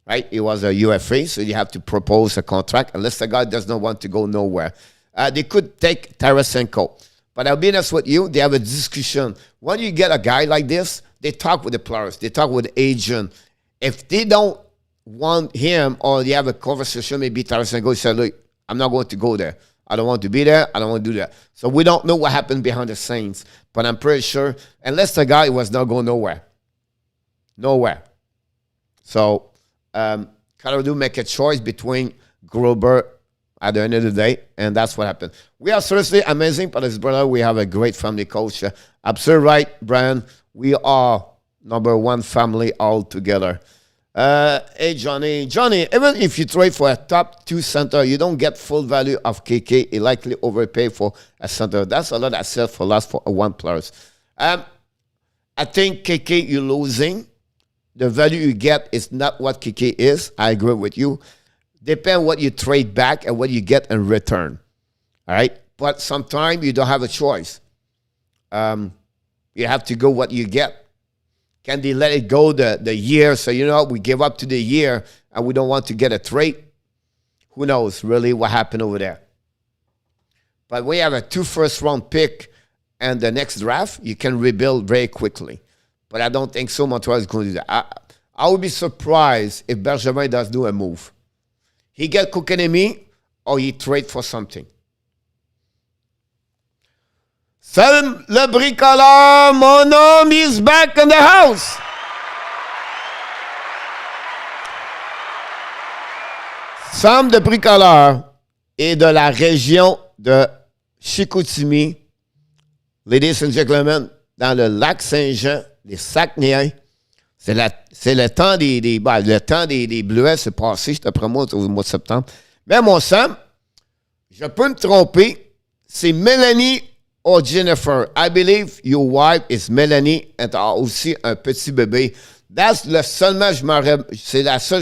right? He was a UFA, so you have to propose a contract. And Lestegard does not want to go nowhere. They could take Tarasenko. But I'll be honest with you, they have a discussion. When you get a guy like this, they talk with the players. They talk with the agent. If they don't want him or they have a conversation, maybe Tarasenko said, look, I'm not going to go there. I don't want to be there. I don't want to do that. So we don't know what happened behind the scenes. But I'm pretty sure, unless the guy was not going nowhere. Nowhere. So, Colorado make a choice between Gruber at the end of the day, and that's what happened. We are seriously amazing, but as brother, we have a great family coach. Absolutely right, Brian. We are number one family all together. Hey, Johnny, even if you trade for a top 2 center, you don't get full value of KK. He likely overpay for a center. That's a lot I said for last for one players. I think KK, you're losing. The value you get is not what KK is. I agree with you. Depend what you trade back and what you get in return. All right? But sometimes you don't have a choice. You have to go what you get. Can they let it go the year? So, we give up to the year and we don't want to get a trade. Who knows really what happened over there. But we have a 2 first-round pick and the next draft, you can rebuild very quickly. But I don't think so Montreal is going to do that. I would be surprised if Bergevin does do a move. He get Kotkaniemi or he trade for something. Sam le bricoleur, mon homme is back in the house. Sam le bricoleur est de la région de Chicoutimi, ladies and gentlemen, dans le lac Saint-Jean, les Saguenayens. C'est le temps des Bleuets, c'est passé, d'après moi, au mois de septembre. Mais mon Sam, je peux me tromper, c'est Mélanie ou Jennifer. I believe your wife is Mélanie and a aussi un petit bébé. C'est la seule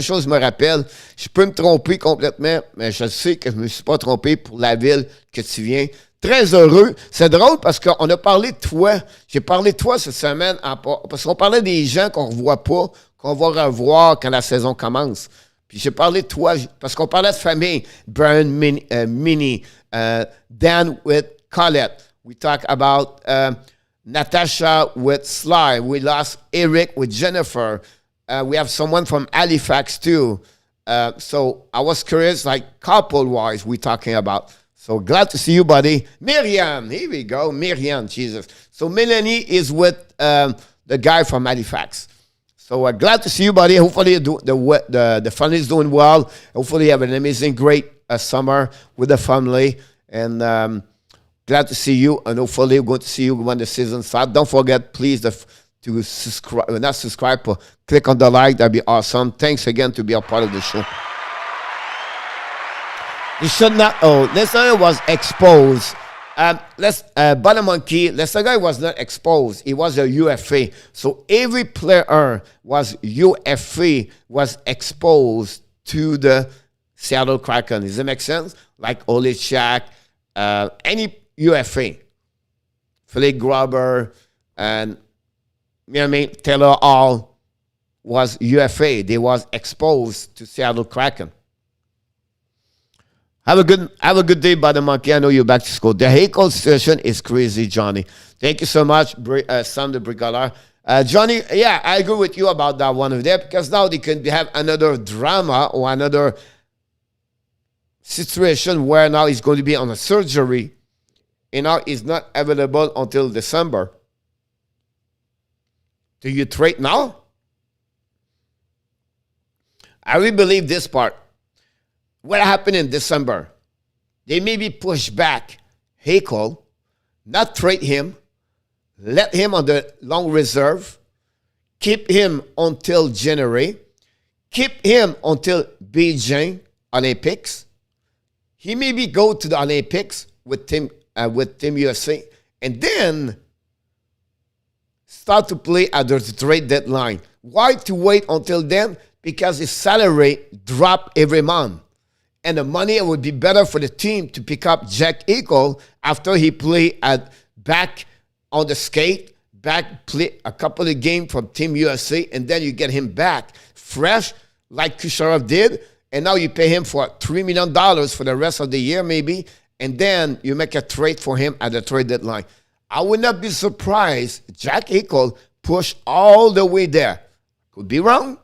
chose que je me rappelle. Je peux me tromper complètement, mais je sais que je ne me suis pas trompé pour la ville que tu viens. Très heureux. C'est drôle parce qu'on a parlé de toi. J'ai parlé de toi cette semaine parce qu'on parlait des gens qu'on ne revoit pas, qu'on va revoir quand la saison commence. Puis j'ai parlé de toi parce qu'on parlait de famille. Brian, Minnie, Dan with Colette. We talk about Natasha with Sly. We lost Eric with Jennifer. We have someone from Halifax too. So I was curious, like couple-wise, we're talking about. So glad to see you, buddy. Miriam, here we go. Miriam, Jesus. So Melanie is with the guy from Halifax. So glad to see you, buddy. Hopefully the family is doing well. Hopefully you have an amazing, great summer with the family. And glad to see you. And hopefully we're going to see you when the season starts. Don't forget, please, to subscribe. Not subscribe, but click on the like. That'd be awesome. Thanks again to be a part of the show. You should not. Oh, Lester was exposed. Bottom Monkey, Lester guy was not exposed. He was a UFA. So every player was UFA was exposed to the Seattle Kraken. Does that make sense? Like Olechak, any UFA, Philip Gruber, and Taylor Hall was UFA. They was exposed to Seattle Kraken. Have a good day, Brother Monkey. I know you're back to school. The Hakel situation is crazy, Johnny. Thank you so much, Sam the Brigala. Johnny, yeah, I agree with you about that one over there because now they can have another drama or another situation where now he's going to be on a surgery and now he's not available until December. Do you trade now? I really believe this part. What happened in December? They maybe push back Hakel, not trade him, let him on the long reserve, keep him until January, keep him until Beijing Olympics. He maybe go to the Olympics with Team USA, and then start to play at the trade deadline. Why to wait until then? Because his salary drop every month. And the money would be better for the team to pick up Jack Eichel after he play back on the skate, play a couple of games from Team USA, and then you get him back fresh like Kucherov did, and now you pay him for $3 million for the rest of the year maybe, and then you make a trade for him at the trade deadline. I would not be surprised Jack Eichel push all the way there. Could be wrong,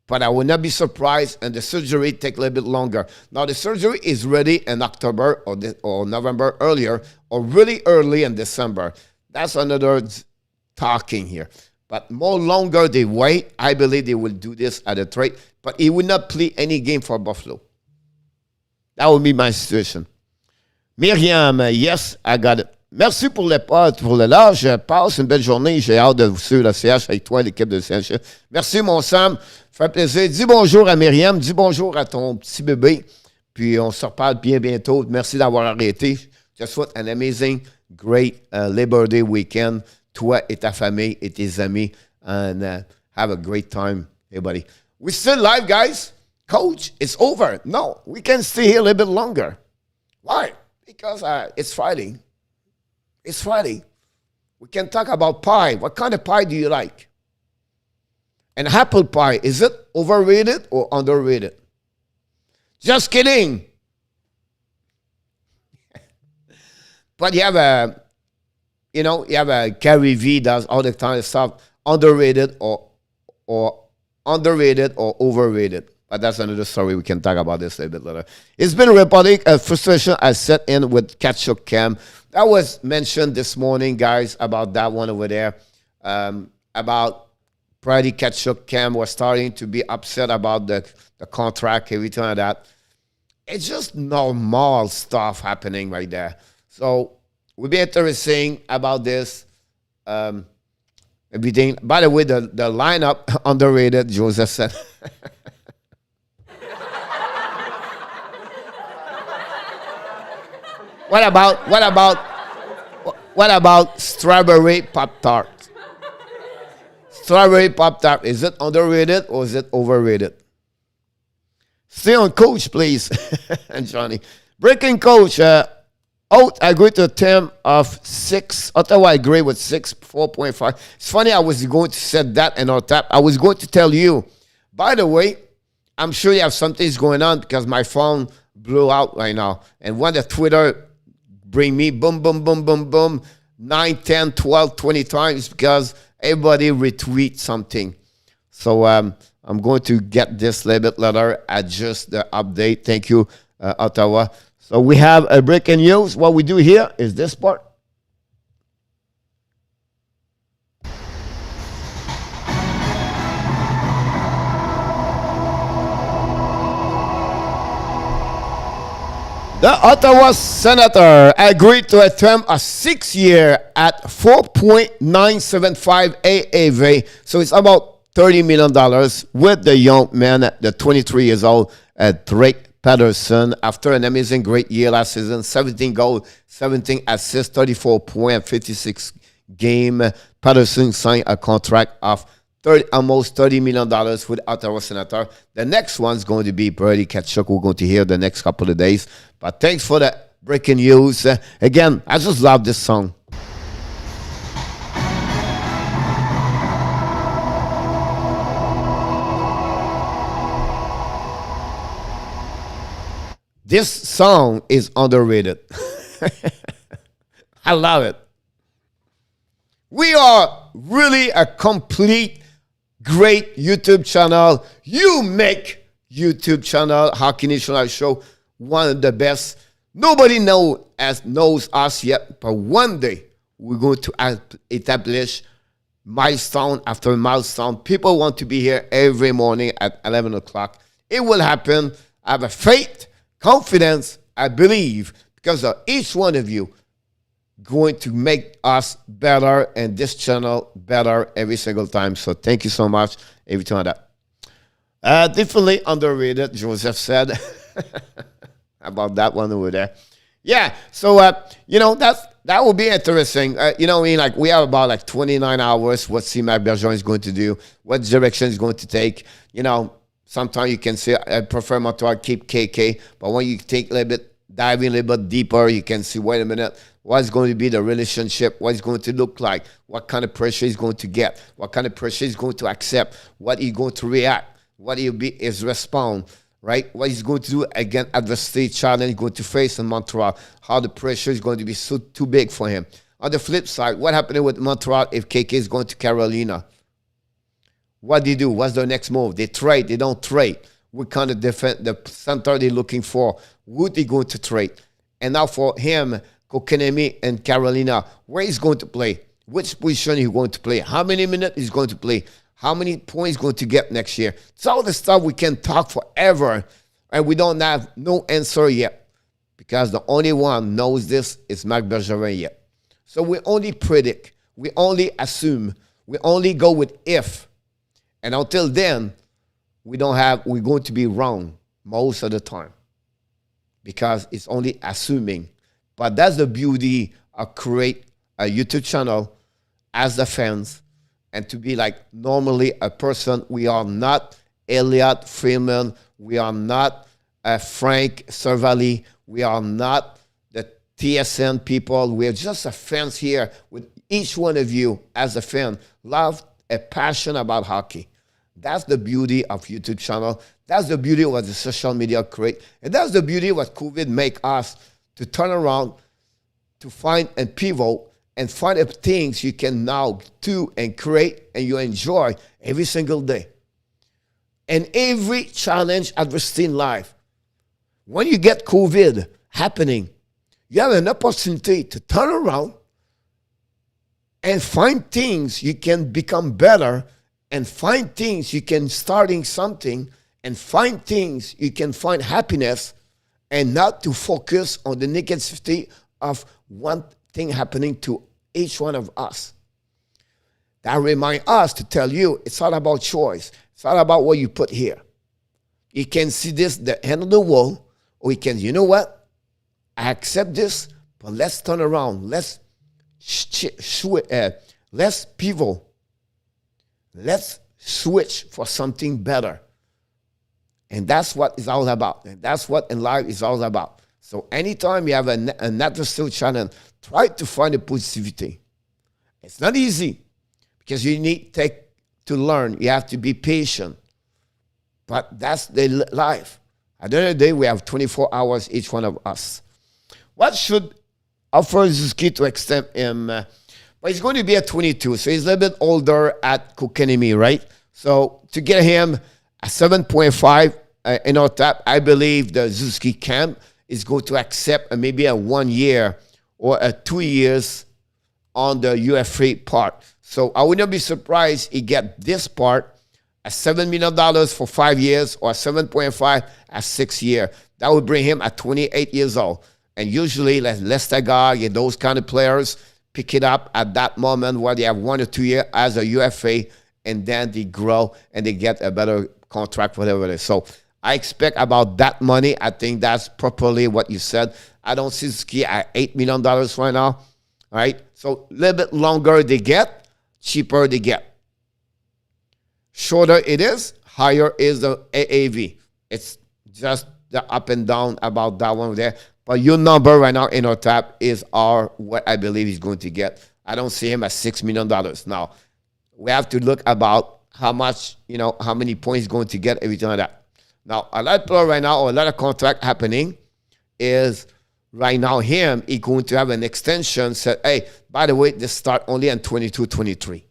but I would not be surprised, and the surgery take a little bit longer. Now, the surgery is ready in October or November earlier, or really early in December. That's another talking here. But more longer they wait, I believe they will do this at a trade. But he will not play any game for Buffalo. That would be my situation. Myriam, yes, I got it. Merci pour le pote, pour le lâche. Passe une belle journée. J'ai hâte de vous suivre la CH avec toi, l'équipe de CH. Merci, mon Sam. Ça fait plaisir. Dis bonjour à Myriam. Dis bonjour à ton petit bébé. Puis on se reparle bien bientôt. Merci d'avoir arrêté. Je te souhaite un amazing, great Labor Day weekend. Toi et ta famille et tes amis. And have a great time, everybody. We're still live, guys. Coach, it's over. No, we can stay here a little bit longer. Why? Because it's Friday. It's Friday. We can talk about pie. What kind of pie do you like? And apple pie, is it overrated or underrated? Just kidding. But you have a Gary V does all the time stuff, underrated or underrated or overrated. But that's another story. We can talk about this a little bit later. It's been a reporting frustration I set in with Ketchup Cam. That was mentioned this morning, guys, about that one over there. About Brady Ketchup Cam was starting to be upset about the contract, everything like that. It's just normal stuff happening right there. So we'll be interesting about this. Everything. By the way, the lineup underrated, Joseph said. What about strawberry Pop-Tart? Strawberry Pop-Tart, is it underrated or is it overrated? Stay on, Coach, please. And Johnny. Breaking, Coach. Out, I agree to a term of 6. Ottawa agree with 6, 4.5. It's funny, I was going to set that in our tap. I was going to tell you. By the way, I'm sure you have something's going on because my phone blew out right now. And when the Twitter bring me boom, boom, boom, boom, boom, 9, 10, 12, 20 times because everybody retweet something. So I'm going to get this a little bit later, adjust the update. Thank you, Ottawa. So we have a breaking news. What we do here is this part. The Ottawa Senator agreed to a term of 6 years at $4.975 AAV. So it's about $30 million with the young man, the 23 years old, Drake Patterson. After an amazing great year last season, 17 goals, 17 assists, 34 points, 56 game. Patterson signed a contract of almost $30 million with Ottawa Senator. The next one's going to be Brady Tkachuk. We're going to hear the next couple of days. But thanks for the breaking news. Again, I just love this song. This song is underrated. I love it. We are really a complete, great YouTube channel. You make YouTube channel, Hockey National Show, one of the best. Nobody knows us yet, but one day we're going to establish milestone after milestone. People want to be here every morning at 11 o'clock. It will happen. I have a faith, confidence, I believe, because of each one of you going to make us better and this channel better every single time. So thank you so much every time that. Definitely underrated, Joseph said. About that one over there. Yeah, so, that will be interesting. Like we have about like 29 hours what C-Mac Bergevin is going to do, what direction is going to take. Sometimes you can say, I prefer Montreal, keep KK, but when you take a little bit, dive in a little bit deeper, you can see, wait a minute, what's going to be the relationship, what it's going to look like, what kind of pressure he's going to get, what kind of pressure he's going to accept, what he's going to react, what he'll be his response, right? What he's going to do against adversity challenge going to face in Montreal, how the pressure is going to be too big for him. On the flip side, what happened with Montreal if KK is going to Carolina? What do you do? What's their next move? They trade, they don't trade. What kind of defense, the center they're looking for? Who they going to trade? And now for him, Kotkaniemi and Carolina, where he's going to play? Which position he's going to play? How many minutes he's going to play? How many points he's going to get next year? It's all the stuff we can talk forever, and we don't have no answer yet because the only one knows this is Marc Bergevin yet. So we only predict, we only assume, we only go with if. And until then, we're going to be wrong most of the time because it's only assuming. But that's the beauty of create a YouTube channel as the fans and to be like normally a person. We are not Elliot Freeman. We are not Frank Cervalli. We are not the TSN people. We are just a fans here with each one of you as a fan. Love a passion about hockey. That's the beauty of YouTube channel. That's the beauty of what the social media create. And that's the beauty of what COVID make us to turn around, to find and pivot and find things you can now do and create and you enjoy every single day. And every challenge, adversity in life, when you get COVID happening, you have an opportunity to turn around and find things you can become better and find things you can starting something and find things you can find happiness and not to focus on the negativity of one thing happening to each one of us. That reminds us to tell you it's all about choice. It's all about what you put here. You can see this, the end of the world, or you can, you know what? I accept this, but let's turn around. Let's pivot. Let's switch for something better. And that's what it's all about. And that's what in life is all about. So anytime you have an adversarial challenge, try to find a positivity. It's not easy because you need to learn. You have to be patient. But that's the life. At the end of the day, we have 24 hours, each one of us. What should offer Zuski to extend him? But he's going to be at 22, so he's a little bit older at Kotkaniemi, right? So to get him a 7.5 in our tap, I believe the Zuski camp is going to accept maybe a 1 year or a 2 years on the UFA part. So I would not be surprised he get this part at $7 million for 5 years or 7.5 at 6 years. That would bring him at 28 years old. And usually, like Lester Gag and those kind of players pick it up at that moment where they have 1 or 2 years as a UFA, and then they grow and they get a better contract, whatever it is. So I expect about that money. I think that's properly what you said. I don't see Ski at $8 million right now. All right. So a little bit longer they get, cheaper they get. Shorter it is, higher is the AAV. It's just the up and down about that one there. But your number right now in our tab is what I believe he's going to get. I don't see him at $6 million. Now, we have to look about how much, how many points he's going to get every time like that. Now, a lot of people right now, or a lot of contract happening, is right now him, he's going to have an extension, said, hey, by the way, this start only in 22-23.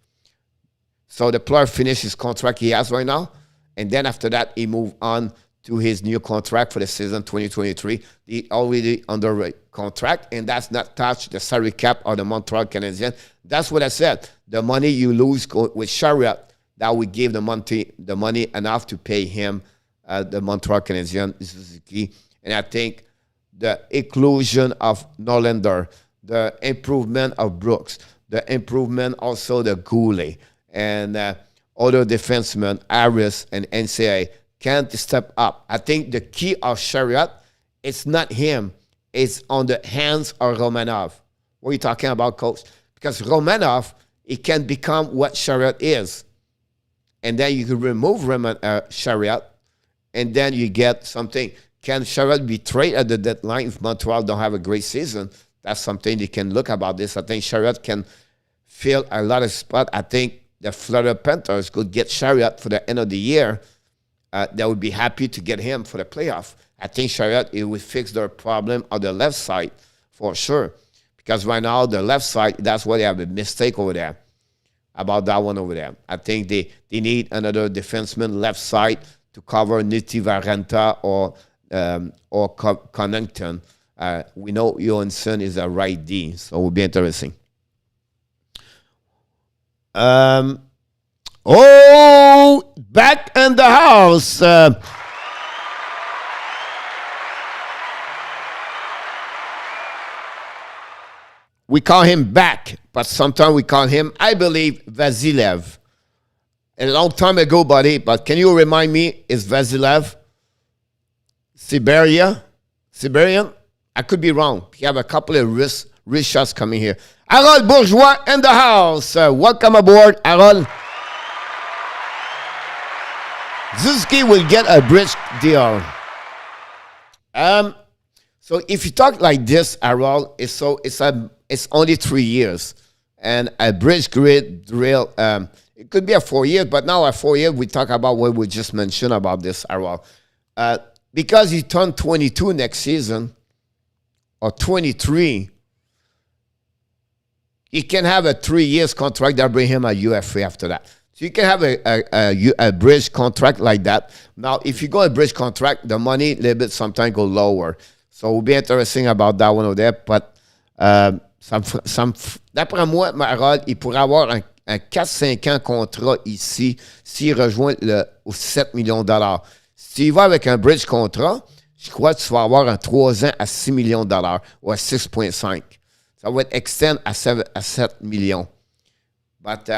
So the player finished his contract he has right now, and then after that, he moved on to his new contract for the season 2023. He already under contract, and that's not touched the salary cap of the Montreal Canadiens. That's what I said. The money you lose with Chariot, that would give the money enough to pay him, the Montreal Canadiens. This is the key. And I think the inclusion of Norlander, the improvement of Brooks, the improvement also the Goulet, and other defensemen, Harris and NCAA, can't step up. I think the key of Chariot, it's not him. It's on the hands of Romanov. What are you talking about, Coach? Because Romanov, he can become what Chariot is. And then you can remove Chariot, and then you get something. Can Chariot be traded at the deadline if Montreal don't have a great season? That's something they can look about this. I think Chariot can fill a lot of spot. I think the Florida Panthers could get Chariot for the end of the year. They would be happy to get him for the playoff. I think Chariot, it would fix their problem on the left side for sure. Because right now, the left side, that's where they have a mistake over there. About that one over there. I think they need another defenseman left side to cover Nitti Varenta or Connington. We know Johansson is a right D, so it will be interesting. Back in the house. We call him back, but sometimes we call him, I believe, Vasilev. A long time ago, buddy, but can you remind me, is Vasilev Siberian? I could be wrong. We have a couple of wrist shots coming here. Harold Bourgeois in the house. Welcome aboard, Harold. Zuski will get a bridge deal. So if you talk like this, Harold, it's only 3 years. And a bridge grid drill, it could be a 4 years, but now at 4 years, we talk about what we just mentioned about this, Harold. Because he turned 22 next season, or 23, he can have a 3 years contract that bring him a UFA after that. So you can have a bridge contract like that. Now, if you go a bridge contract, the money a little bit sometimes go lower. So it will be interesting about that one over there. But d'après moi, Harold, il pourrait avoir un 4-5 ans contrat ici s'il rejoint aux 7 millions de dollars. S'il va avec un bridge contrat, je crois que tu vas avoir un 3 ans à 6 millions de dollars ou à 6,5. Ça va être extend à 7 millions. But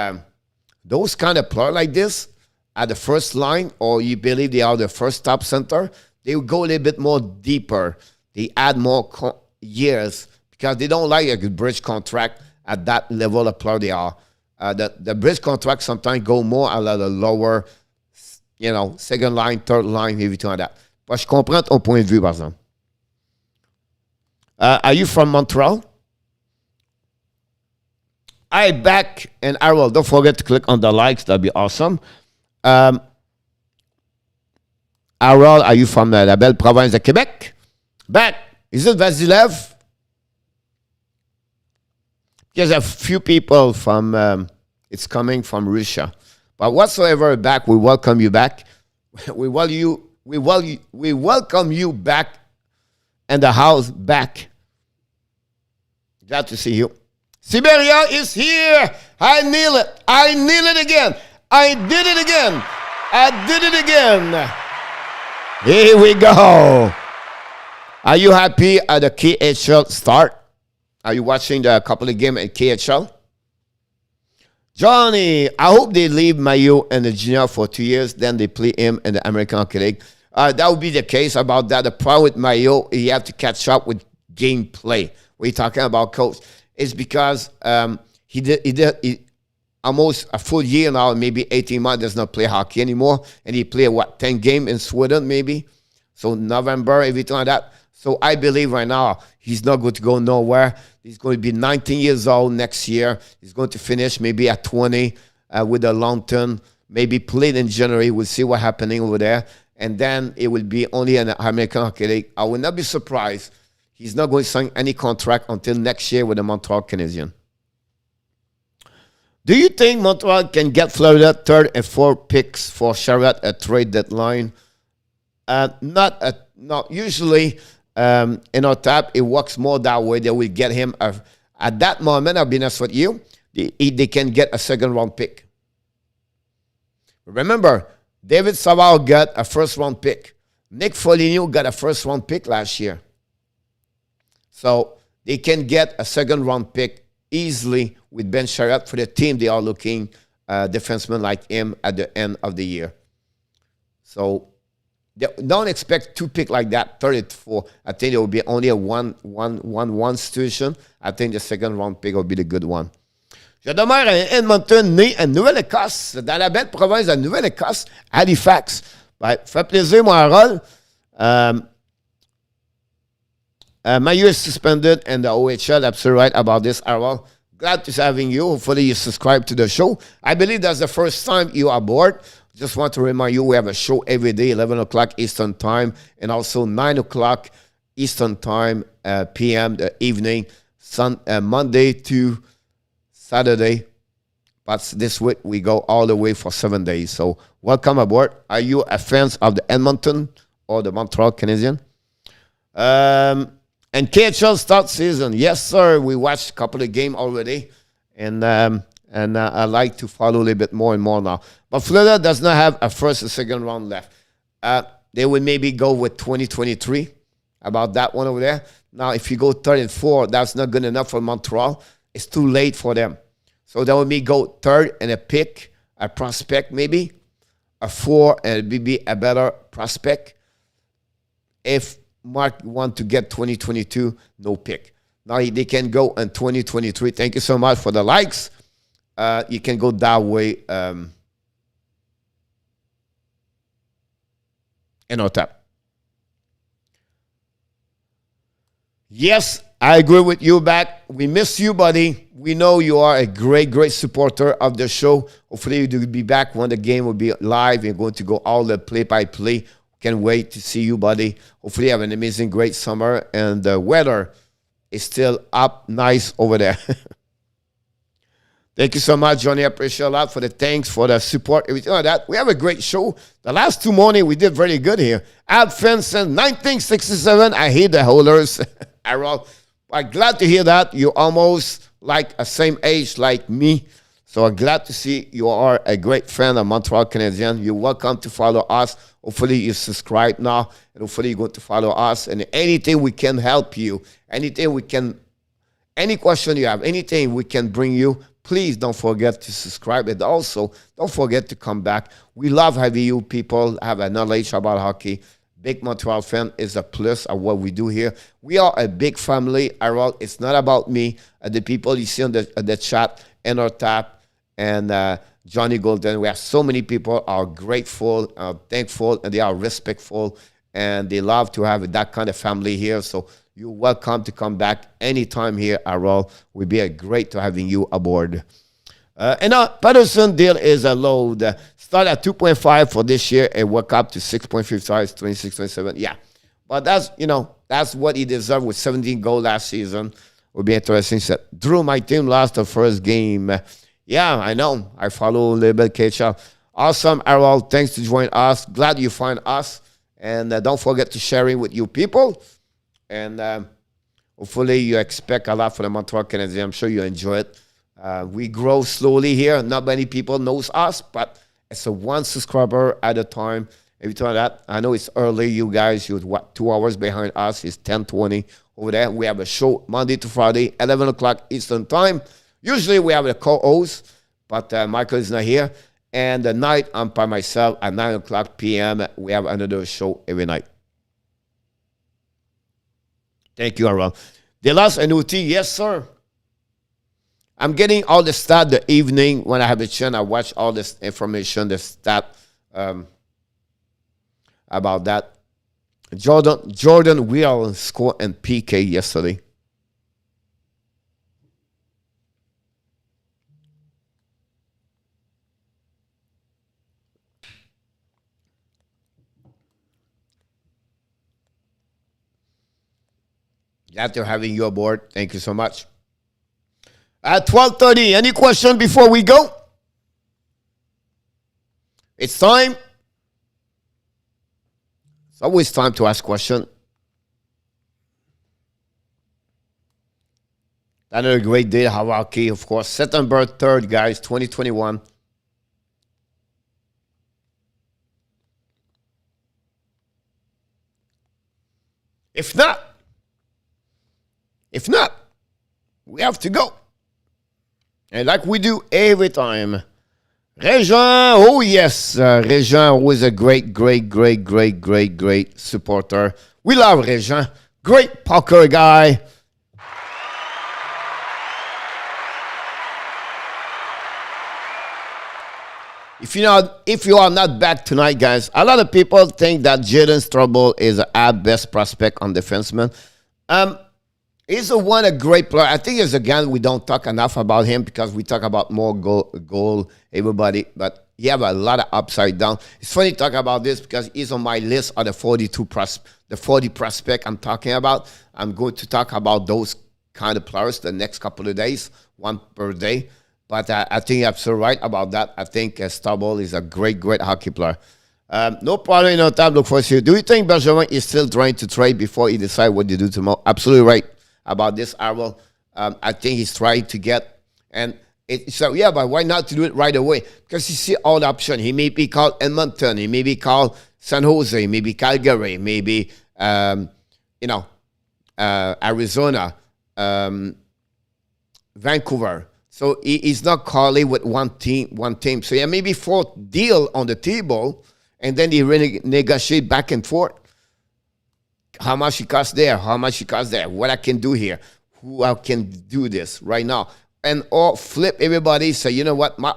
those kind of players like this at the first line, or you believe they are the first top center, they will go a little bit more deeper. They add more years because they don't like a bridge contract at that level of player they are. The bridge contract sometimes go more at the lower, second line, third line, everything like that. But je comprends ton point de vue, par exemple. Are you from Montreal? I back and Harold. Don't forget to click on the likes. That'd be awesome. Harold, are you from la belle province de Québec? Back. Is it Vasilev? There's a few people from, it's coming from Russia. But whatsoever back, we welcome you back. We welcome you back in the house back. Glad to see you. Siberia is here. I nail it. I nail it again. I did it again. I did it again. Here we go. Are you happy at the KHL start? Are you watching the couple of games at KHL? Johnny, I hope they leave Mayo in the junior for 2 years, then they play him in the American Hockey League. That would be the case about that. The problem with Mayo, you have to catch up with gameplay. What are you talking about, Coach? It's because he did almost a full year now, maybe 18 months, does not play hockey anymore. And he played, 10 games in Sweden, maybe? So November, everything like that. So I believe right now he's not going to go nowhere. He's going to be 19 years old next year. He's going to finish maybe at 20 with a long term, maybe played in January. We'll see what's happening over there. and then it will be only an American Hockey League. I will not be surprised. He's not going to sign any contract until next year with the Montreal Canadiens. Do you think Montreal can get Florida third and fourth picks for Charlotte at trade deadline? Not usually. In our tap, it works more that way. They will get him at that moment. I'll be honest with you. They can get a second round pick. Remember, David Savard got a first round pick. Nick Foligno got a first round pick last year. So they can get a second round pick easily with Ben Sherratt for the team. They are looking defensemen like him at the end of the year. So don't expect two picks like that, 34. I think it will be only a one situation. I think the second round pick will be the good one. Je demeure à Edmonton, né en Nouvelle-Écosse, dans la belle province de Nouvelle-Écosse, Halifax. Ben, fait plaisir, mon Harold. My year is suspended in the OHL. Absolutely right about this, Harold. Glad to having you. Hopefully you subscribe to the show. I believe that's the first time you are aboard. Just want to remind you, we have a show every day, 11 o'clock Eastern Time, and also 9 o'clock Eastern Time, p.m., the evening, Monday to Saturday. But this week, we go all the way for 7 days. So welcome aboard. Are you a fan of the Edmonton or the Montreal Canadiens? And KHL start season. Yes, sir. We watched a couple of games already. And I like to follow a little bit more and more now. But Florida does not have a first and second round left. They will maybe go with 2023, about that one over there. Now, if you go third and fourth, that's not good enough for Montreal. It's too late for them. So they will maybe go third and a pick, a prospect maybe, a four and maybe a better prospect. If Mark want to get 2022, no pick. Now they can go in 2023. Thank you so much for the likes. You can go that way in our tap. Yes, I agree with you back. We miss you, buddy. We know you are a great, great supporter of the show. Hopefully you'll be back when the game will be live. You're going to go all the play-by-play. Can't wait to see you, buddy. Hopefully you have an amazing, great summer. And the weather is still up nice over there. Thank you so much, Johnny. I appreciate a lot for the thanks, for the support, everything like that. We have a great show. The last 2 mornings, we did very good here. Al Fenson, 1967. I hate the Oilers. I'm glad to hear that. You're almost like a same age like me. So I'm glad to see you are a great fan of Montreal Canadiens. You're welcome to follow us. Hopefully you subscribe now. And hopefully you're going to follow us. And anything we can help you, any question you have, anything we can bring you, please don't forget to subscribe. And also, don't forget to come back. We love having you people have a knowledge about hockey. Big Montreal fan is a plus of what we do here. We are a big family. It's not about me. The people you see on the chat and our tap and Johnny Golden. We have so many people are grateful, thankful, and they are respectful. And they love to have that kind of family here. So you're welcome to come back anytime here, Arol. We'll be great to having you aboard. And our Patterson deal is a load. Start at 2.5 for this year and work up to 6.55, 26, 27. Yeah. But that's what he deserved with 17 goals last season. Will be interesting. So, Drew, my team lost the first game. Yeah, I know. I follow a little bit KHL. Awesome, Arol. Thanks to join us. Glad you find us. And don't forget to share it with you people. And hopefully you expect a lot for the Montreal Canadiens. I'm sure you enjoy it. We grow slowly here. Not many people knows us, but it's a one subscriber at a time. Every time that, I know it's early. You guys, you're 2 hours behind us. It's 10:20 over there. We have a show Monday to Friday, 11 o'clock Eastern Time. Usually we have a co-host, but Michael is not here. And the night, I'm by myself at 9 o'clock p.m. We have another show every night. Thank you, Aaron. The last annuity, yes, sir. I'm getting all the stat the evening when I have a chance. I watch all this information, the stat about that. Jordan Wheel scored in PK yesterday. Glad to having you aboard. Thank you so much. At 12:30, any question before we go? It's time. It's always time to ask question. Another great day, Hawaii, of course. September 3rd, guys, 2021. If not, we have to go. And like we do every time. Régent, oh yes, Régent was a great supporter. We love Régent. Great poker guy. If you are not back tonight, guys, a lot of people think that Jaden Struble is our best prospect on defenseman. He's a great player. I think it's again we don't talk enough about him because we talk about more goal everybody, but he have a lot of upside down. It's funny to talk about this because he's on my list of the 40 prospect I'm talking about. I'm going to talk about those kind of players the next couple of days, one per day. But I think you're absolutely right about that. I think Struble is a great hockey player. No problem, no time. Look for you. Do you think Bergevin is still trying to trade before he decides what to do tomorrow? Absolutely right about this, Arwell. I think he's trying to get, and so yeah, but why not to do it right away? Because you see all the options. He may be called Edmonton. He may be called San Jose. Maybe Calgary. Maybe Arizona, Vancouver. So he's not calling with one team. So yeah, maybe 4 deal on the table, and then he renegotiate back and forth. How much it costs there? How much it costs there? What I can do here? Who I can do this right now? And or flip everybody. Say, you know what? My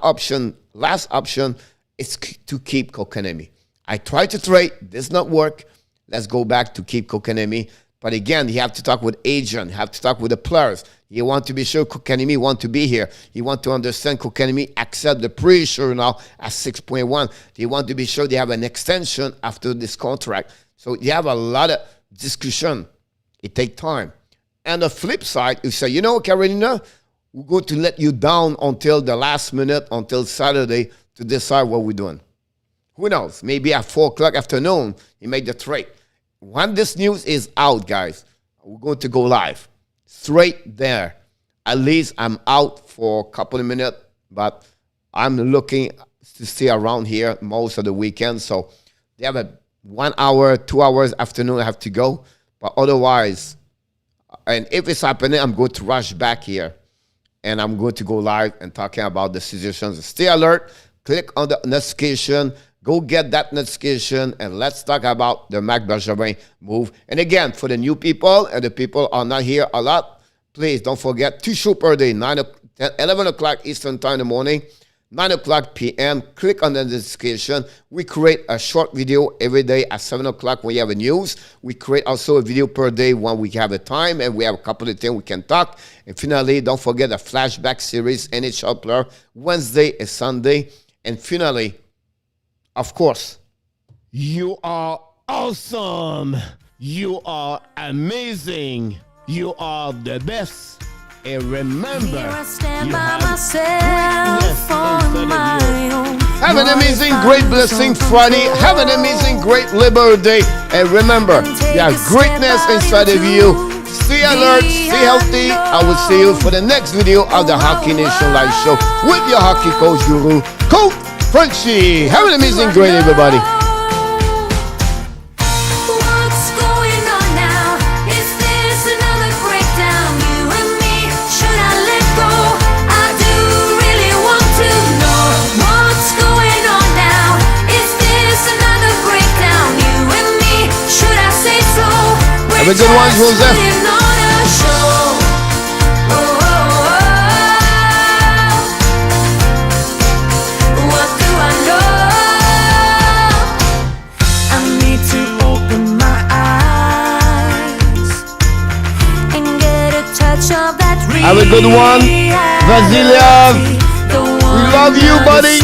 last option is to keep Kotkaniemi. I tried to trade. This not work. Let's go back to keep Kotkaniemi. But again, you have to talk with agent. You have to talk with the players. You want to be sure Kotkaniemi want to be here. You want to understand Kotkaniemi accept the pressure now at 6.1. You want to be sure they have an extension after this contract. So you have a lot of discussion. It takes time. And the flip side, you say, you know, Carolina, we're going to let you down until the last minute, until Saturday, to decide what we're doing. Who knows? Maybe at 4 o'clock afternoon, you make the trade. When this news is out, guys, we're going to go live. Straight there. At least I'm out for a couple of minutes, but I'm looking to stay around here most of the weekend. So they have a 1 hour, 2 hours afternoon I have to go. But otherwise, and if it's happening, I'm going to rush back here. And I'm going to go live and talking about the situations. Stay alert. Click on the notification. Go get that notification, and let's talk about the Marc Bergevin move. And again, for the new people and the people are not here a lot, please don't forget 2 shows per day, 11 o'clock Eastern time in the morning, 9 o'clock p.m. Click on the notification. We create a short video every day at 7 o'clock when you have a news. We create also a video per day when we have a time, and we have a couple of things we can talk. And finally, don't forget the flashback series, NHL player, Wednesday and Sunday. And finally, of course, you are awesome. You are amazing. You are the best. And remember, you have greatness inside of you. Have an amazing, great blessing Friday. Have an amazing, great Labor Day. And remember, you have greatness inside of you. Stay alert, stay healthy. I will see you for the next video of the Hockey Nation Live Show with your hockey coach guru, Coach Frenchy. Have an amazing, great everybody. What's going on now? Is this another breakdown? You and me, should I let go? I do really want to know what's going on now. Is this another breakdown? You and me, should I say so? Have a good one, Joseph. Have a good one, Vasiliev. We love you, buddy.